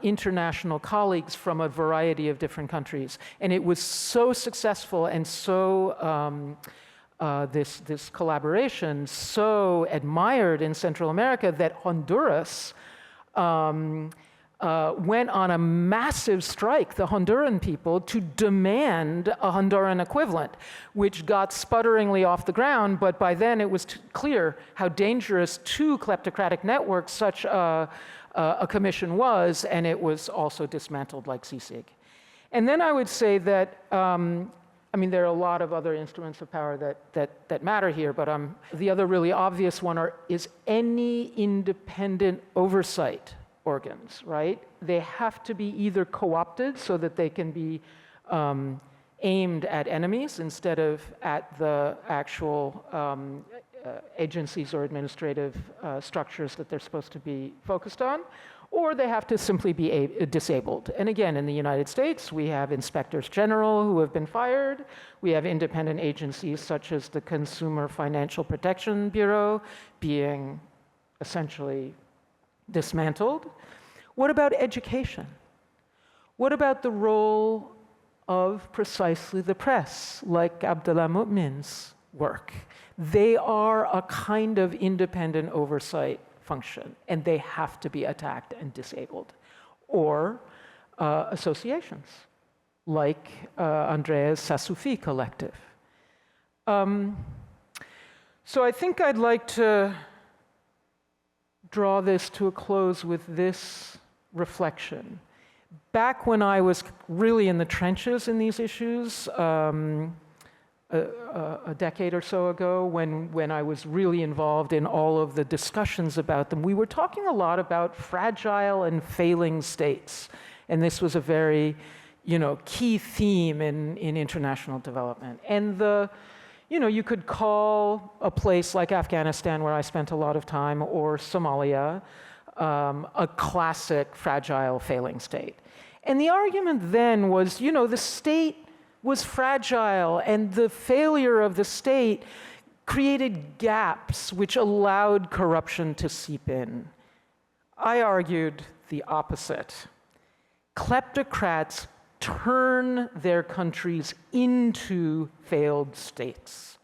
international colleagues from a variety of different countries. And it was so successful and so, this collaboration so admired in Central America that Honduras went on a massive strike, the Honduran people, to demand a Honduran equivalent, which got sputteringly off the ground, but by then it was clear how dangerous to kleptocratic networks such a commission was, and it was also dismantled like CICIG. And then I would say that, there are a lot of other instruments of power that matter here, but the other really obvious one is any independent oversight organs, right? They have to be either co-opted so that they can be aimed at enemies instead of at the actual agencies or administrative structures that they're supposed to be focused on, or they have to simply be disabled. And again, in the United States, we have inspectors general who have been fired. We have independent agencies such as the Consumer Financial Protection Bureau being essentially dismantled. What about education? What about the role of precisely the press, like Abdalle Mumin's work? They are a kind of independent oversight function, and they have to be attacked and disabled. Or associations, like Andréa's Sasufi Collective. So I think I'd like to draw this to a close with this reflection. Back when I was really in the trenches in these issues, a decade or so ago, when I was really involved in all of the discussions about them, we were talking a lot about fragile and failing states. And this was a very, key theme in international development. And you could call a place like Afghanistan, where I spent a lot of time, or Somalia, a classic fragile, failing state. And the argument then was, the state was fragile, and the failure of the state created gaps which allowed corruption to seep in. I argued the opposite. Kleptocrats turn their countries into failed states.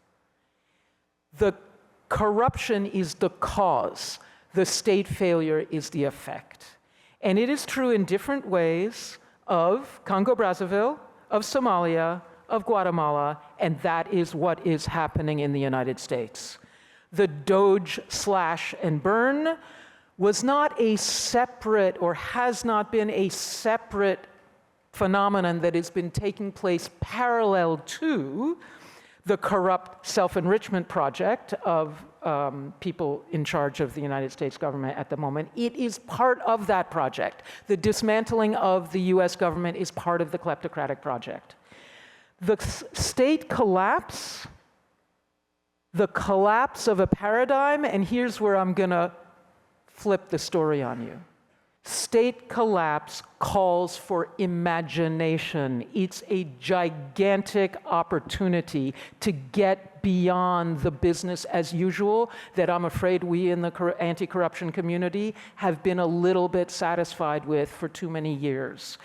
The corruption is the cause. The state failure is the effect. And it is true in different ways of Congo-Brazzaville, of Somalia, of Guatemala, and that is what is happening in the United States. The Doge slash and burn was not a separate, or has not been a separate phenomenon that has been taking place parallel to the corrupt self-enrichment project of people in charge of the United States government at the moment. It is part of that project. The dismantling of the US government is part of the kleptocratic project. The state collapse, the collapse of a paradigm, and here's where I'm gonna flip the story on you. State collapse calls for imagination. It's a gigantic opportunity to get beyond the business as usual that I'm afraid we in the anti-corruption community have been a little bit satisfied with for too many years.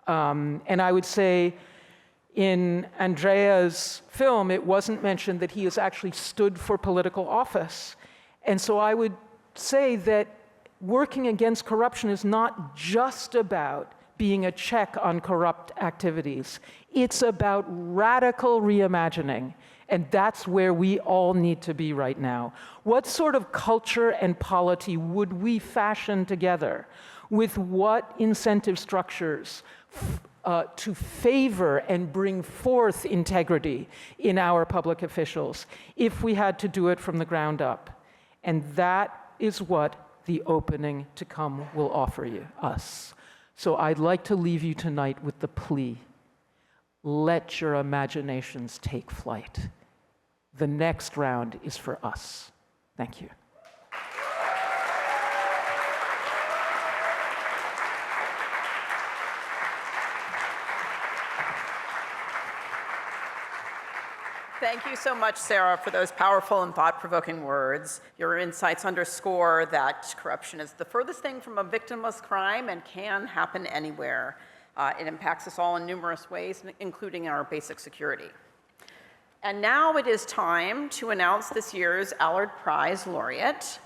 And I would say in Andréa's film, it wasn't mentioned that he has actually stood for political office. And so I would say that working against corruption is not just about being a check on corrupt activities. It's about radical reimagining, and that's where we all need to be right now. What sort of culture and polity would we fashion together? With what incentive structures to favor and bring forth integrity in our public officials if we had to do it from the ground up? And that is what the opening to come will offer us. So I'd like to leave you tonight with the plea: let your imaginations take flight. The next round is for us. Thank you. Thank you so much, Sarah, for those powerful and thought-provoking words. Your insights underscore that corruption is the furthest thing from a victimless crime and can happen anywhere. It impacts us all in numerous ways, including our basic security. And now it is time to announce this year's Allard Prize laureate.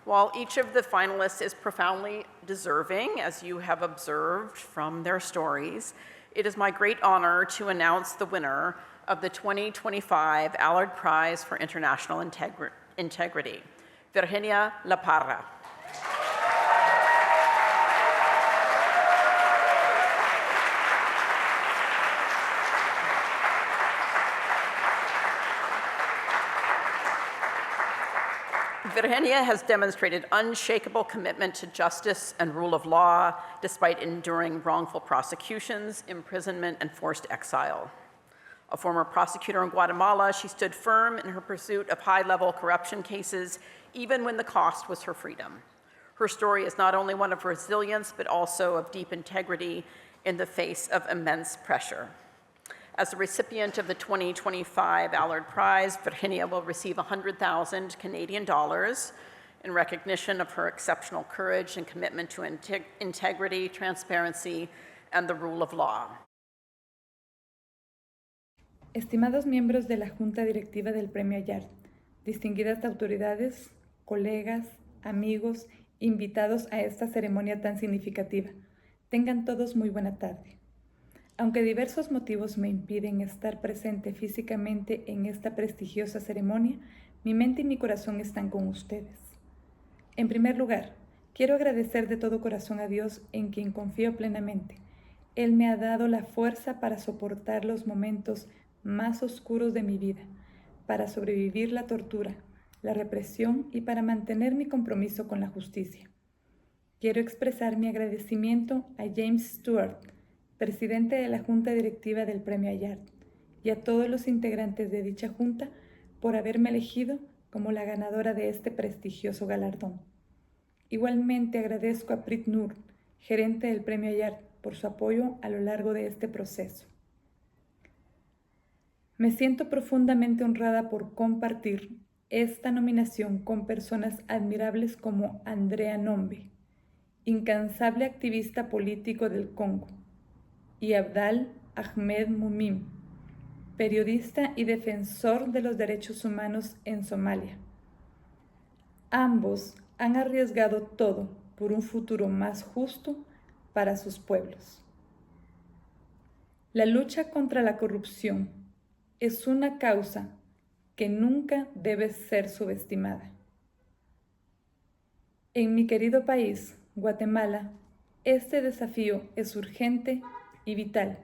While each of the finalists is profoundly deserving, as you have observed from their stories, it is my great honor to announce the winner of the 2025 Allard Prize for International Integrity, Virginia Laparra. Virginia has demonstrated unshakable commitment to justice and rule of law, despite enduring wrongful prosecutions, imprisonment, and forced exile. A former prosecutor in Guatemala, she stood firm in her pursuit of high-level corruption cases, even when the cost was her freedom. Her story is not only one of resilience, but also of deep integrity in the face of immense pressure. As the recipient of the 2025 Allard Prize, Virginia will receive 100,000 Canadian dollars in recognition of her exceptional courage and commitment to integrity, transparency, and the rule of law. Estimados miembros de la Junta Directiva del Premio Allard, distinguidas autoridades, colegas, amigos, invitados a esta ceremonia tan significativa, tengan todos muy buena tarde. Aunque diversos motivos me impiden estar presente físicamente en esta prestigiosa ceremonia, mi mente y mi corazón están con ustedes. En primer lugar, quiero agradecer de todo corazón a Dios en quien confío plenamente. Él me ha dado la fuerza para soportar los momentos más oscuros de mi vida, para sobrevivir la tortura, la represión y para mantener mi compromiso con la justicia. Quiero expresar mi agradecimiento a James Stewart, presidente de la Junta Directiva del Premio Allard, y a todos los integrantes de dicha junta por haberme elegido como la ganadora de este prestigioso galardón. Igualmente agradezco a Prit Nur, gerente del Premio Allard, por su apoyo a lo largo de este proceso. Me siento profundamente honrada por compartir esta nominación con personas admirables como Andréa Ngombet, incansable activista político del Congo, y Abdalle Ahmed Mumin, periodista y defensor de los derechos humanos en Somalia. Ambos han arriesgado todo por un futuro más justo para sus pueblos. La lucha contra la corrupción es una causa que nunca debe ser subestimada. En mi querido país, Guatemala, este desafío es urgente y vital.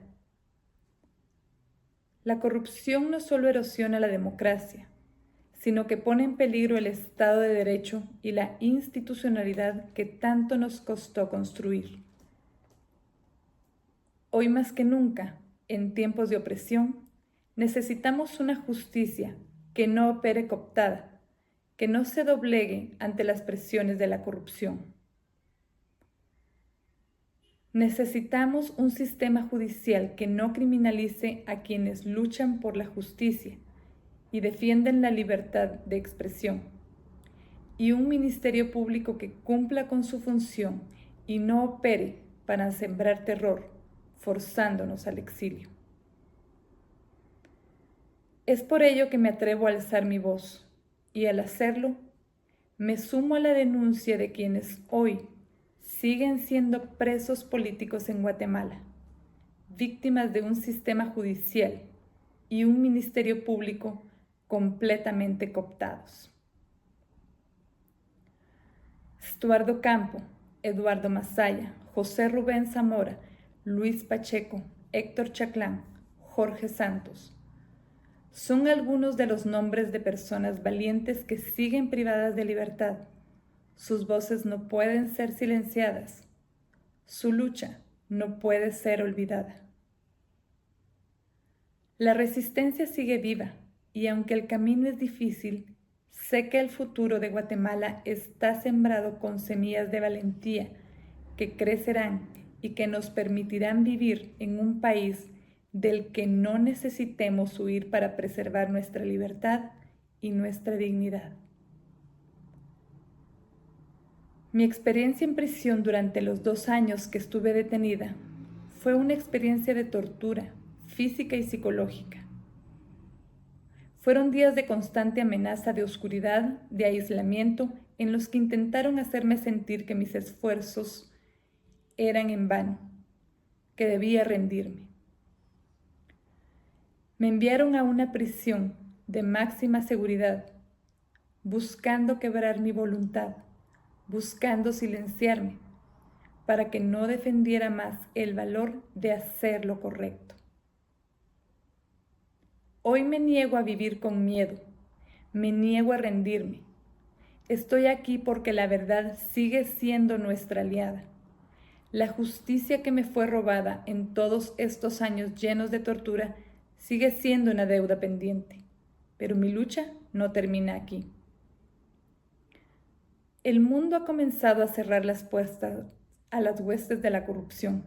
La corrupción no solo erosiona la democracia, sino que pone en peligro el Estado de Derecho y la institucionalidad que tanto nos costó construir. Hoy más que nunca, en tiempos de opresión, necesitamos una justicia que no opere cooptada, que no se doblegue ante las presiones de la corrupción. Necesitamos un sistema judicial que no criminalice a quienes luchan por la justicia y defienden la libertad de expresión, y un ministerio público que cumpla con su función y no opere para sembrar terror, forzándonos al exilio. Es por ello que me atrevo a alzar mi voz, y al hacerlo, me sumo a la denuncia de quienes hoy siguen siendo presos políticos en Guatemala, víctimas de un sistema judicial y un ministerio público completamente cooptados. Estuardo Campo, Eduardo Masaya, José Rubén Zamora, Luis Pacheco, Héctor Chaclán, Jorge Santos, son algunos de los nombres de personas valientes que siguen privadas de libertad. Sus voces no pueden ser silenciadas. Su lucha no puede ser olvidada. La resistencia sigue viva, y aunque el camino es difícil, sé que el futuro de Guatemala está sembrado con semillas de valentía que crecerán y que nos permitirán vivir en un país del que no necesitemos huir para preservar nuestra libertad y nuestra dignidad. Mi experiencia en prisión durante los 2 años que estuve detenida fue una experiencia de tortura física y psicológica. Fueron días de constante amenaza de oscuridad, de aislamiento, en los que intentaron hacerme sentir que mis esfuerzos eran en vano, que debía rendirme. Me enviaron a una prisión de máxima seguridad, buscando quebrar mi voluntad, buscando silenciarme, para que no defendiera más el valor de hacer lo correcto. Hoy me niego a vivir con miedo, me niego a rendirme. Estoy aquí porque la verdad sigue siendo nuestra aliada. La justicia que me fue robada en todos estos años llenos de tortura sigue siendo una deuda pendiente, pero mi lucha no termina aquí. El mundo ha comenzado a cerrar las puertas a las huestes de la corrupción,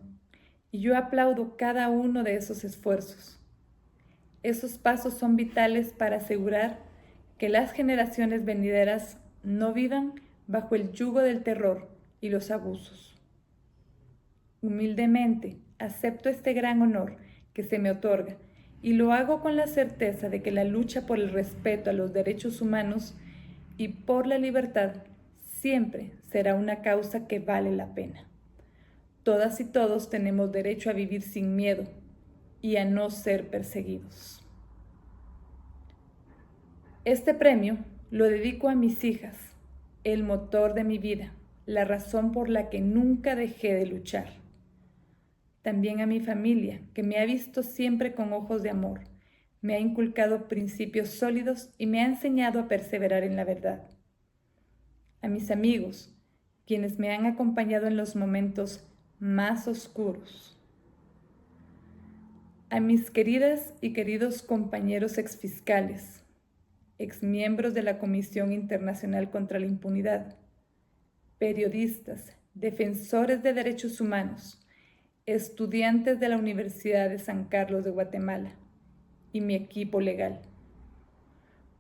y yo aplaudo cada uno de esos esfuerzos. Esos pasos son vitales para asegurar que las generaciones venideras no vivan bajo el yugo del terror y los abusos. Humildemente acepto este gran honor que se me otorga, y lo hago con la certeza de que la lucha por el respeto a los derechos humanos y por la libertad siempre será una causa que vale la pena. Todas y todos tenemos derecho a vivir sin miedo y a no ser perseguidos. Este premio lo dedico a mis hijas, el motor de mi vida, la razón por la que nunca dejé de luchar. También a mi familia, que me ha visto siempre con ojos de amor, me ha inculcado principios sólidos y me ha enseñado a perseverar en la verdad. A mis amigos, quienes me han acompañado en los momentos más oscuros. A mis queridas y queridos compañeros exfiscales, exmiembros de la Comisión Internacional contra la Impunidad, periodistas, defensores de derechos humanos, estudiantes de la Universidad de San Carlos de Guatemala y mi equipo legal,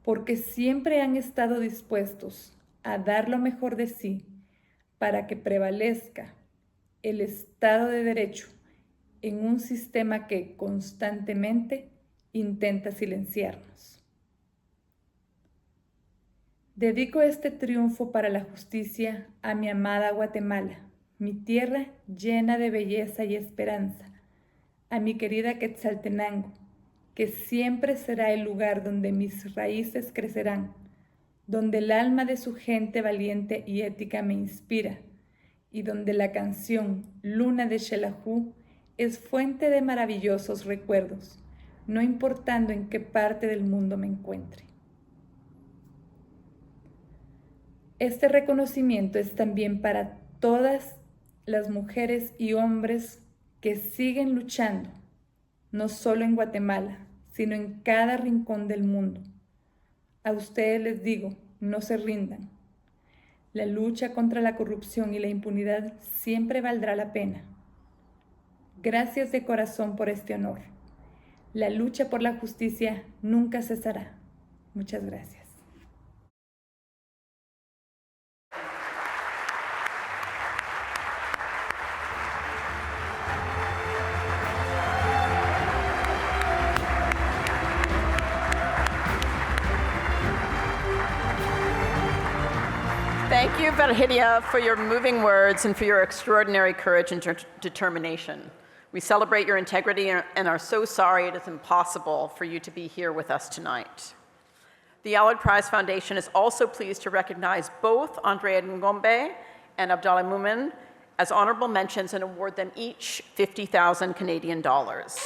porque siempre han estado dispuestos a dar lo mejor de sí para que prevalezca el Estado de Derecho en un sistema que constantemente intenta silenciarnos. Dedico este triunfo para la justicia a mi amada Guatemala, mi tierra llena de belleza y esperanza, a mi querida Quetzaltenango, que siempre será el lugar donde mis raíces crecerán, donde el alma de su gente valiente y ética me inspira, y donde la canción Luna de Xelajú es fuente de maravillosos recuerdos, no importando en qué parte del mundo me encuentre. Este reconocimiento es también para todas las mujeres y hombres que siguen luchando, no solo en Guatemala, sino en cada rincón del mundo. A ustedes les digo, no se rindan. La lucha contra la corrupción y la impunidad siempre valdrá la pena. Gracias de corazón por este honor. La lucha por la justicia nunca cesará. Muchas gracias. Thank you, Virginia, for your moving words and for your extraordinary courage and determination. We celebrate your integrity and are so sorry it is impossible for you to be here with us tonight. The Allard Prize Foundation is also pleased to recognize both Andréa Ngombet and Abdalle Mumin as honorable mentions and award them each 50,000 Canadian dollars.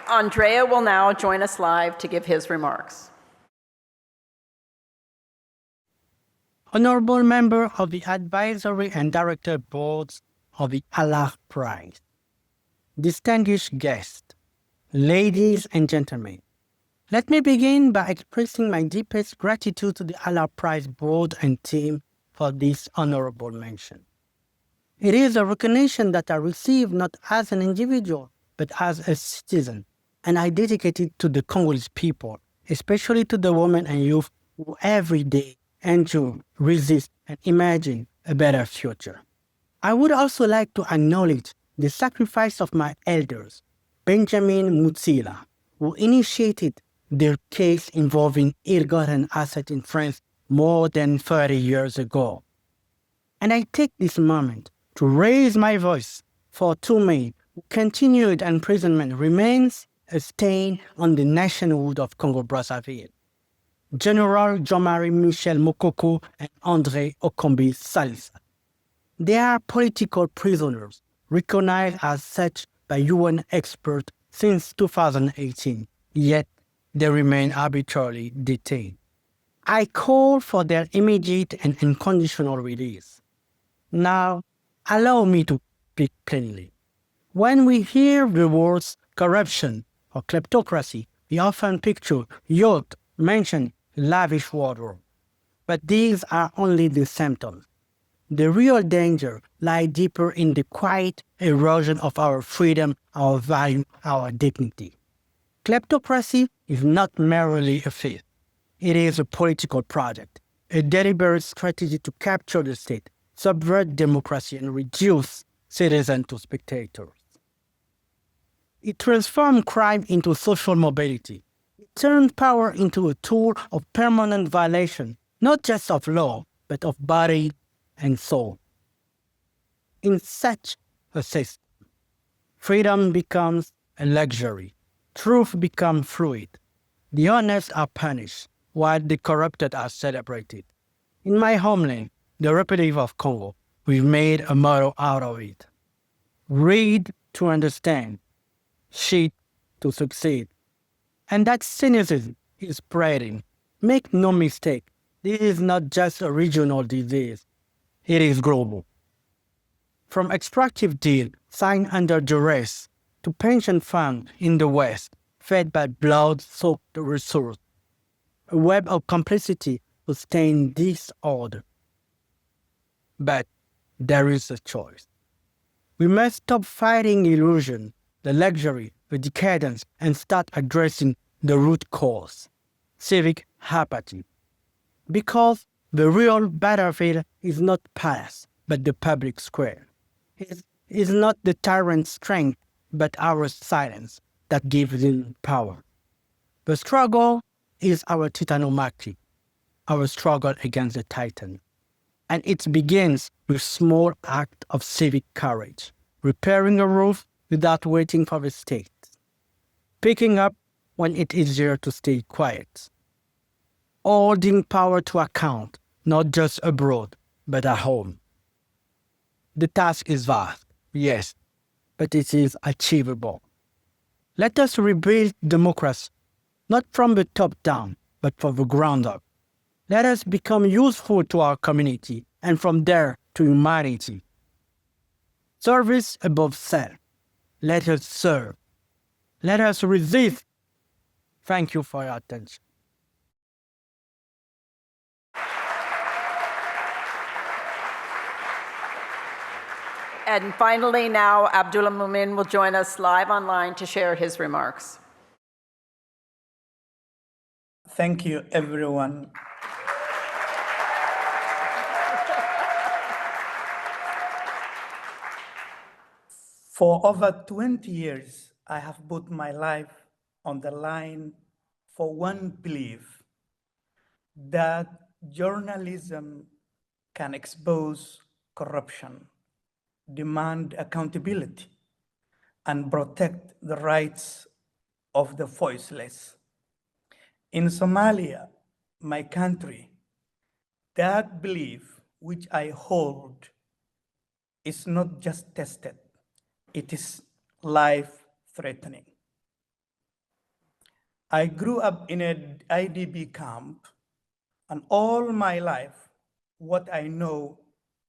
Andréa will now join us live to give his remarks. Honorable member of the Advisory and Director Boards of the Allard Prize, distinguished guests, ladies and gentlemen, let me begin by expressing my deepest gratitude to the Allard Prize Board and team for this honorable mention. It is a recognition that I receive not as an individual, but as a citizen, and I dedicate it to the Congolese people, especially to the women and youth who every day endure, resist, and imagine a better future. I would also like to acknowledge the sacrifice of my elders, Benjamin Mutsila, who initiated their case involving ill-gotten assets in France more than 30 years ago. And I take this moment to raise my voice for two men whose continued imprisonment remains a stain on the nationhood of Congo-Brazzaville. General Jean-Marie Michel Mokoko and André Okombi Salisa. They are political prisoners, recognized as such by UN experts since 2018, yet they remain arbitrarily detained. I call for their immediate and unconditional release. Now, allow me to speak plainly. When we hear the words corruption or kleptocracy, we often picture yacht, mansion, lavish wardrobe. But these are only the symptoms. The real danger lies deeper in the quiet erosion of our freedom, our value, our dignity. Kleptocracy is not merely a faith. It is a political project, a deliberate strategy to capture the state, subvert democracy, and reduce citizens to spectators. It transformed crime into social mobility. It turned power into a tool of permanent violation, not just of law, but of body and soul. In such a system, freedom becomes a luxury. Truth becomes fluid. The honest are punished, while the corrupted are celebrated. In my homeland, the Republic of Congo, we've made a motto out of it. Read to understand. Cheat to succeed. And that cynicism is spreading. Make no mistake, This is not just a regional disease, it is global. From extractive deals signed under duress to pension funds in the West fed by blood-soaked resources, a web of complicity sustains this order. But there is a choice. We must stop fighting illusion, the luxury, the decadence, and start addressing the root cause, civic apathy. Because the real battlefield is not palace, but the public square. It is not the tyrant's strength, but our silence that gives him power. The struggle is our titanomachy, our struggle against the titan. And it begins with small acts of civic courage, repairing a roof without waiting for the state, picking up when it's easier to stay quiet, holding power to account, not just abroad, but at home. The task is vast, yes, but it is achievable. Let us rebuild democracy, not from the top down, but from the ground up. Let us become useful to our community, and from there to humanity. Service above self. Let us serve. Let us resist. Thank you for your attention. And finally, now Abdullah Mumin will join us live online to share his remarks. Thank you, everyone. For over 20 years, I have put my life on the line for one belief, that journalism can expose corruption, demand accountability, and protect the rights of the voiceless. In Somalia, my country, that belief which I hold is not just tested, it is life-threatening. I grew up in an IDP camp, and all my life, what I know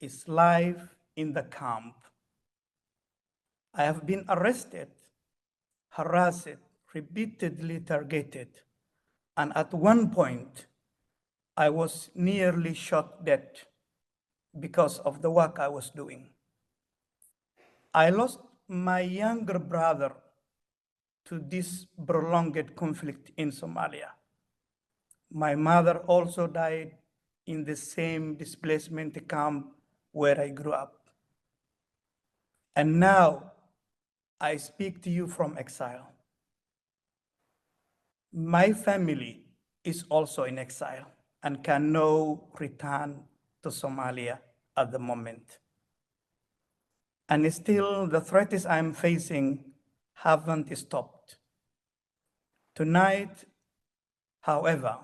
is life in the camp. I have been arrested, harassed, repeatedly targeted, and at one point, I was nearly shot dead because of the work I was doing. I lost my younger brother to this prolonged conflict in Somalia. My mother also died in the same displacement camp where I grew up. And now I speak to you from exile. My family is also in exile and can now return to Somalia at the moment. And still the threats I'm facing haven't stopped. Tonight, however,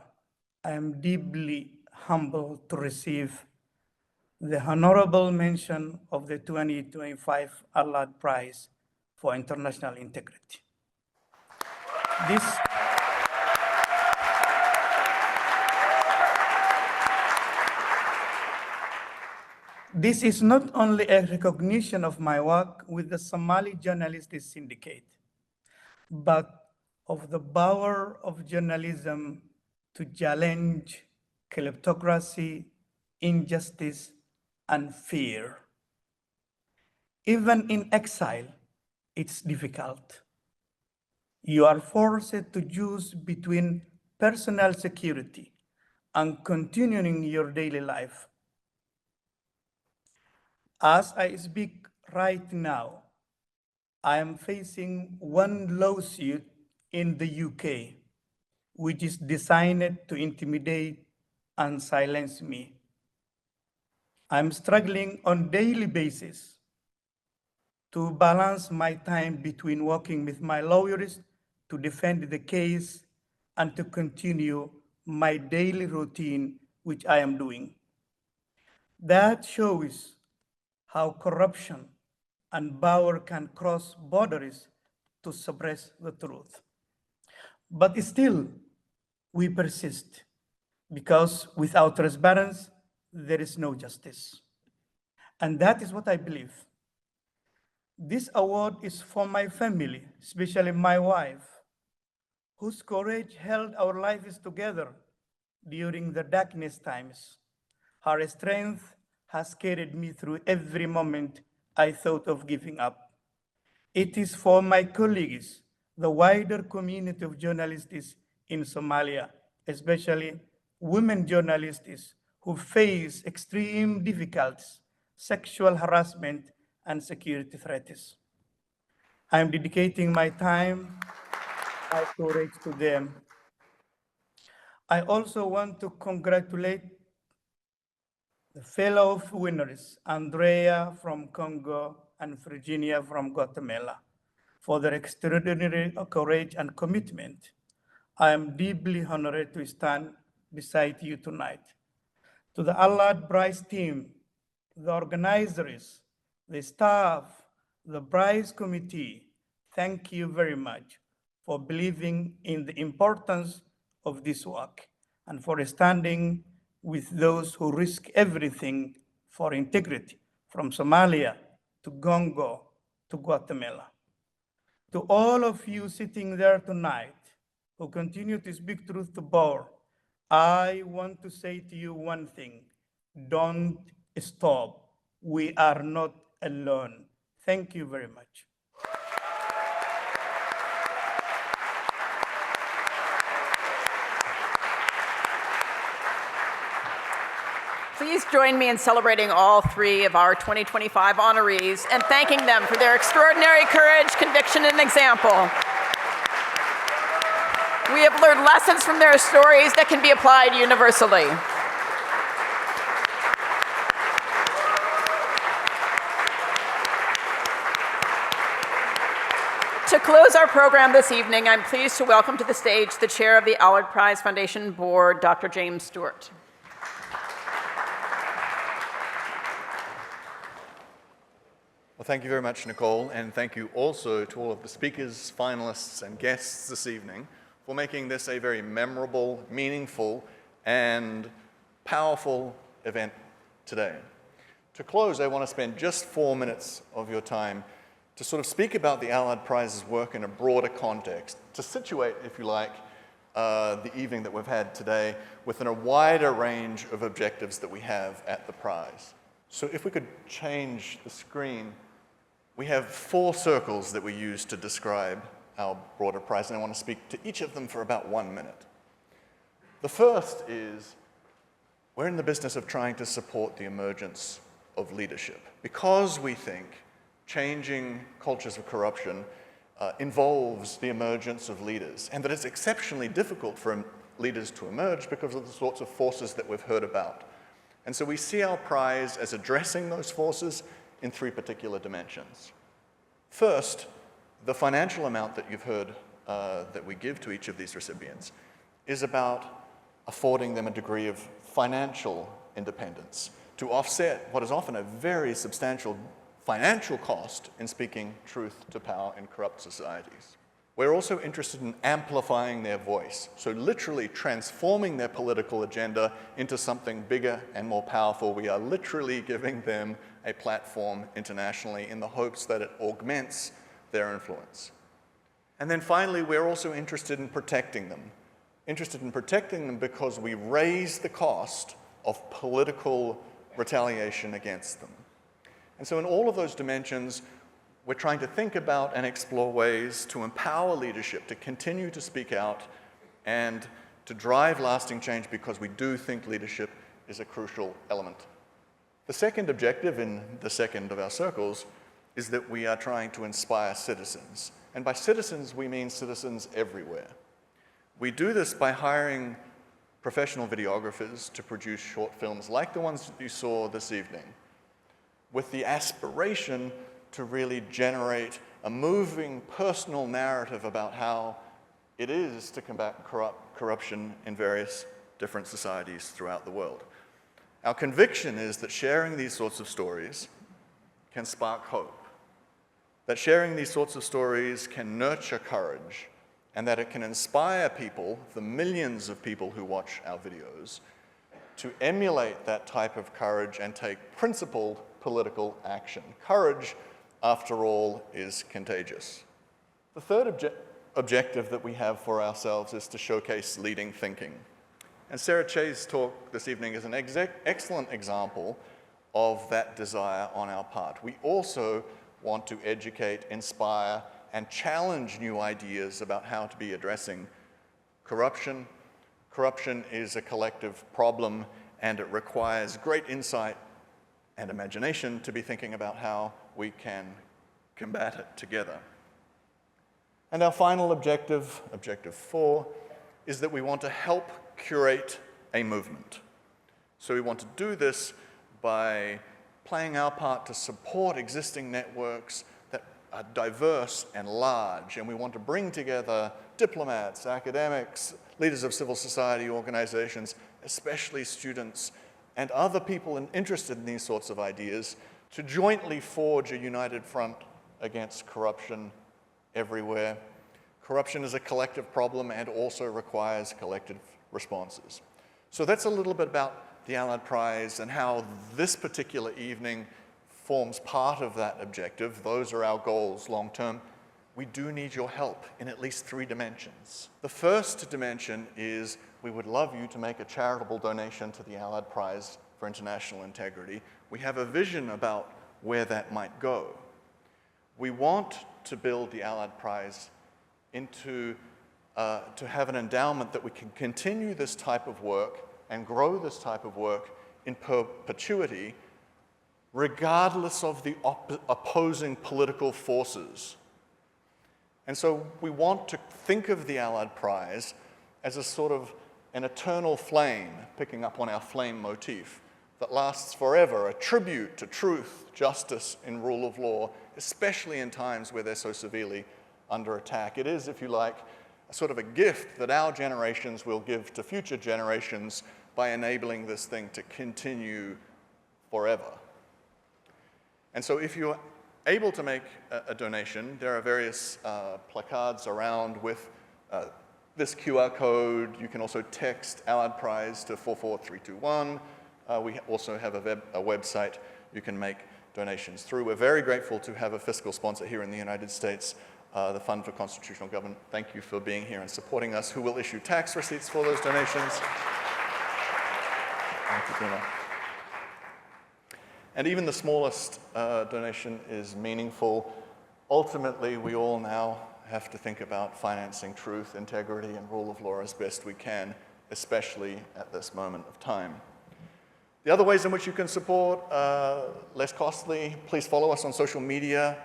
I am deeply humbled to receive the honorable mention of the 2025 Allard Prize for International Integrity. This is not only a recognition of my work with the Somali Journalists Syndicate, but of the power of journalism to challenge kleptocracy, injustice, and fear. Even in exile, it's difficult. You are forced to choose between personal security and continuing your daily life. As I speak right now, I am facing one lawsuit in the UK, which is designed to intimidate and silence me. I'm struggling on a daily basis to balance my time between working with my lawyers to defend the case and to continue my daily routine, which I am doing. That shows how corruption and power can cross borders to suppress the truth. But still, we persist because without transparency, there is no justice. And that is what I believe. This award is for my family, especially my wife, whose courage held our lives together during the darkest times. Her strength has carried me through every moment I thought of giving up. It is for my colleagues, the wider community of journalists in Somalia, especially women journalists who face extreme difficulties, sexual harassment, and security threats. I am dedicating my time, my courage to them. I also want to congratulate the fellow winners, Andréa from Congo and Virginia from Guatemala, for their extraordinary courage and commitment. I am deeply honored to stand beside you tonight. To the Allard Prize team, the organizers, the staff, the prize committee, thank you very much for believing in the importance of this work and for standing with those who risk everything for integrity, from Somalia to Congo to Guatemala. To all of you sitting there tonight who continue to speak truth to power, I want to say to you one thing: don't stop. We are not alone. Thank you very much. Please join me in celebrating all three of our 2025 honorees and thanking them for their extraordinary courage, conviction, and example. We have learned lessons from their stories that can be applied universally. To close our program this evening, I'm pleased to welcome to the stage the chair of the Allard Prize Foundation Board, Dr. James Stewart. Well, thank you very much, Nicole, and thank you also to all of the speakers, finalists, and guests this evening for making this a very memorable, meaningful, and powerful event today. To close, I want to spend just 4 minutes of your time to sort of speak about the Allard Prize's work in a broader context, to situate, if you like, the evening that we've had today within a wider range of objectives that we have at the prize. So if we could change the screen, we have 4 circles that we use to describe our broader prize, and I want to speak to each of them for about 1 minute. The first is, we're in the business of trying to support the emergence of leadership, because we think changing cultures of corruption involves the emergence of leaders, and that it's exceptionally difficult for leaders to emerge because of the sorts of forces that we've heard about. And so we see our prize as addressing those forces in 3 particular dimensions. First, the financial amount that you've heard that we give to each of these recipients is about affording them a degree of financial independence to offset what is often a very substantial financial cost in speaking truth to power in corrupt societies. We're also interested in amplifying their voice, so literally transforming their political agenda into something bigger and more powerful. We are literally giving them a platform internationally in the hopes that it augments their influence. And then finally, we're also interested in protecting them because we raise the cost of political retaliation against them. And so in all of those dimensions, we're trying to think about and explore ways to empower leadership to continue to speak out and to drive lasting change, because we do think leadership is a crucial element. The second objective in the second of our circles is that we are trying to inspire citizens. And by citizens, we mean citizens everywhere. We do this by hiring professional videographers to produce short films like the ones that you saw this evening, with the aspiration to really generate a moving personal narrative about how it is to combat corruption in various different societies throughout the world. Our conviction is that sharing these sorts of stories can spark hope, that sharing these sorts of stories can nurture courage, and that it can inspire people, the millions of people who watch our videos, to emulate that type of courage and take principled political action. Courage, after all, is contagious. The third objective that we have for ourselves is to showcase leading thinking. And Sarah Chayes' talk this evening is an excellent example of that desire on our part. We also want to educate, inspire, and challenge new ideas about how to be addressing corruption. Corruption is a collective problem, and it requires great insight and imagination to be thinking about how we can combat it together. And our final objective, objective 4, is that we want to help curate a movement. So we want to do this by playing our part to support existing networks that are diverse and large, and we want to bring together diplomats, academics, leaders of civil society organizations, especially students, and other people interested in these sorts of ideas to jointly forge a united front against corruption everywhere. Corruption is a collective problem and also requires collective responses. So that's a little bit about the Allard Prize and how this particular evening forms part of that objective. Those are our goals long term. We do need your help in at least 3 dimensions. The first dimension is we would love you to make a charitable donation to the Allard Prize for International Integrity. We have a vision about where that might go. We want to build the Allard Prize into to have an endowment that we can continue this type of work and grow this type of work in perpetuity, regardless of the opposing political forces. And so we want to think of the Allard Prize as a sort of an eternal flame, picking up on our flame motif, that lasts forever, a tribute to truth, justice, and rule of law, especially in times where they're so severely under attack. It is, if you like, a sort of a gift that our generations will give to future generations by enabling this thing to continue forever. And so if you're able to make a donation, there are various placards around with this QR code. You can also text Allard Prize to 44321. We also have a website you can make donations through. We're very grateful to have a fiscal sponsor here in the United States, the Fund for Constitutional Government. Thank you for being here and supporting us, who will issue tax receipts for those donations. Thank you, Bruno. And even the smallest donation is meaningful. Ultimately, we all now have to think about financing truth, integrity, and rule of law as best we can, especially at this moment of time. The other ways in which you can support, less costly, please follow us on social media.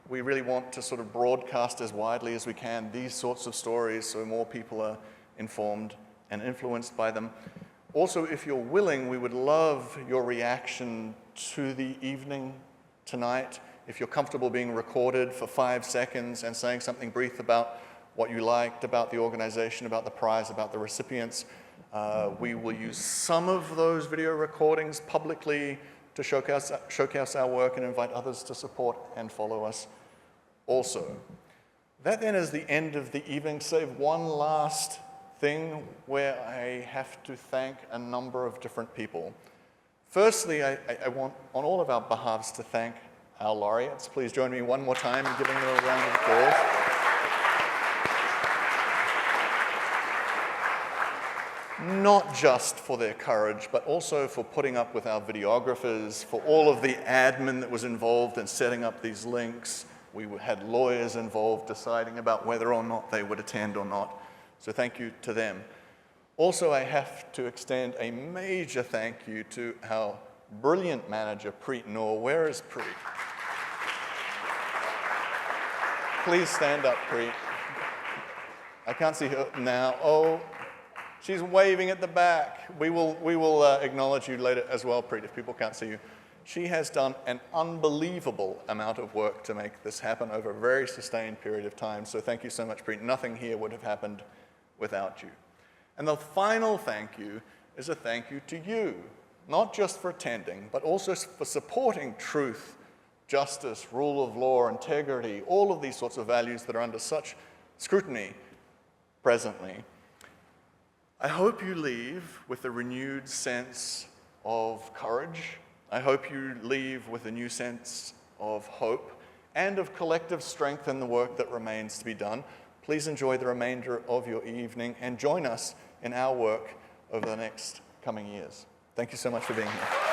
We really want to sort of broadcast as widely as we can these sorts of stories so more people are informed and influenced by them. Also, if you're willing, we would love your reaction to the evening tonight. If you're comfortable being recorded for 5 seconds and saying something brief about what you liked, about the organization, about the prize, about the recipients, we will use some of those video recordings publicly to showcase our work and invite others to support and follow us also. That then is the end of the evening, save one last thing where I have to thank a number of different people. Firstly, I want on all of our behalves to thank our laureates. Please join me one more time in giving them a round of applause. Not just for their courage, but also for putting up with our videographers, for all of the admin that was involved in setting up these links. We had lawyers involved deciding about whether or not they would attend or not. So thank you to them. Also, I have to extend a major thank you to our brilliant manager, Preet Noor. Where is Preet? Please stand up, Preet. I can't see her now. Oh, she's waving at the back. We will acknowledge you later as well, Preet, if people can't see you. She has done an unbelievable amount of work to make this happen over a very sustained period of time. So thank you so much, Preet. Nothing here would have happened without you. And the final thank you is a thank you to you, not just for attending, but also for supporting truth, justice, rule of law, integrity, all of these sorts of values that are under such scrutiny presently. I hope you leave with a renewed sense of courage. I hope you leave with a new sense of hope and of collective strength in the work that remains to be done. Please enjoy the remainder of your evening and join us in our work over the next coming years. Thank you so much for being here.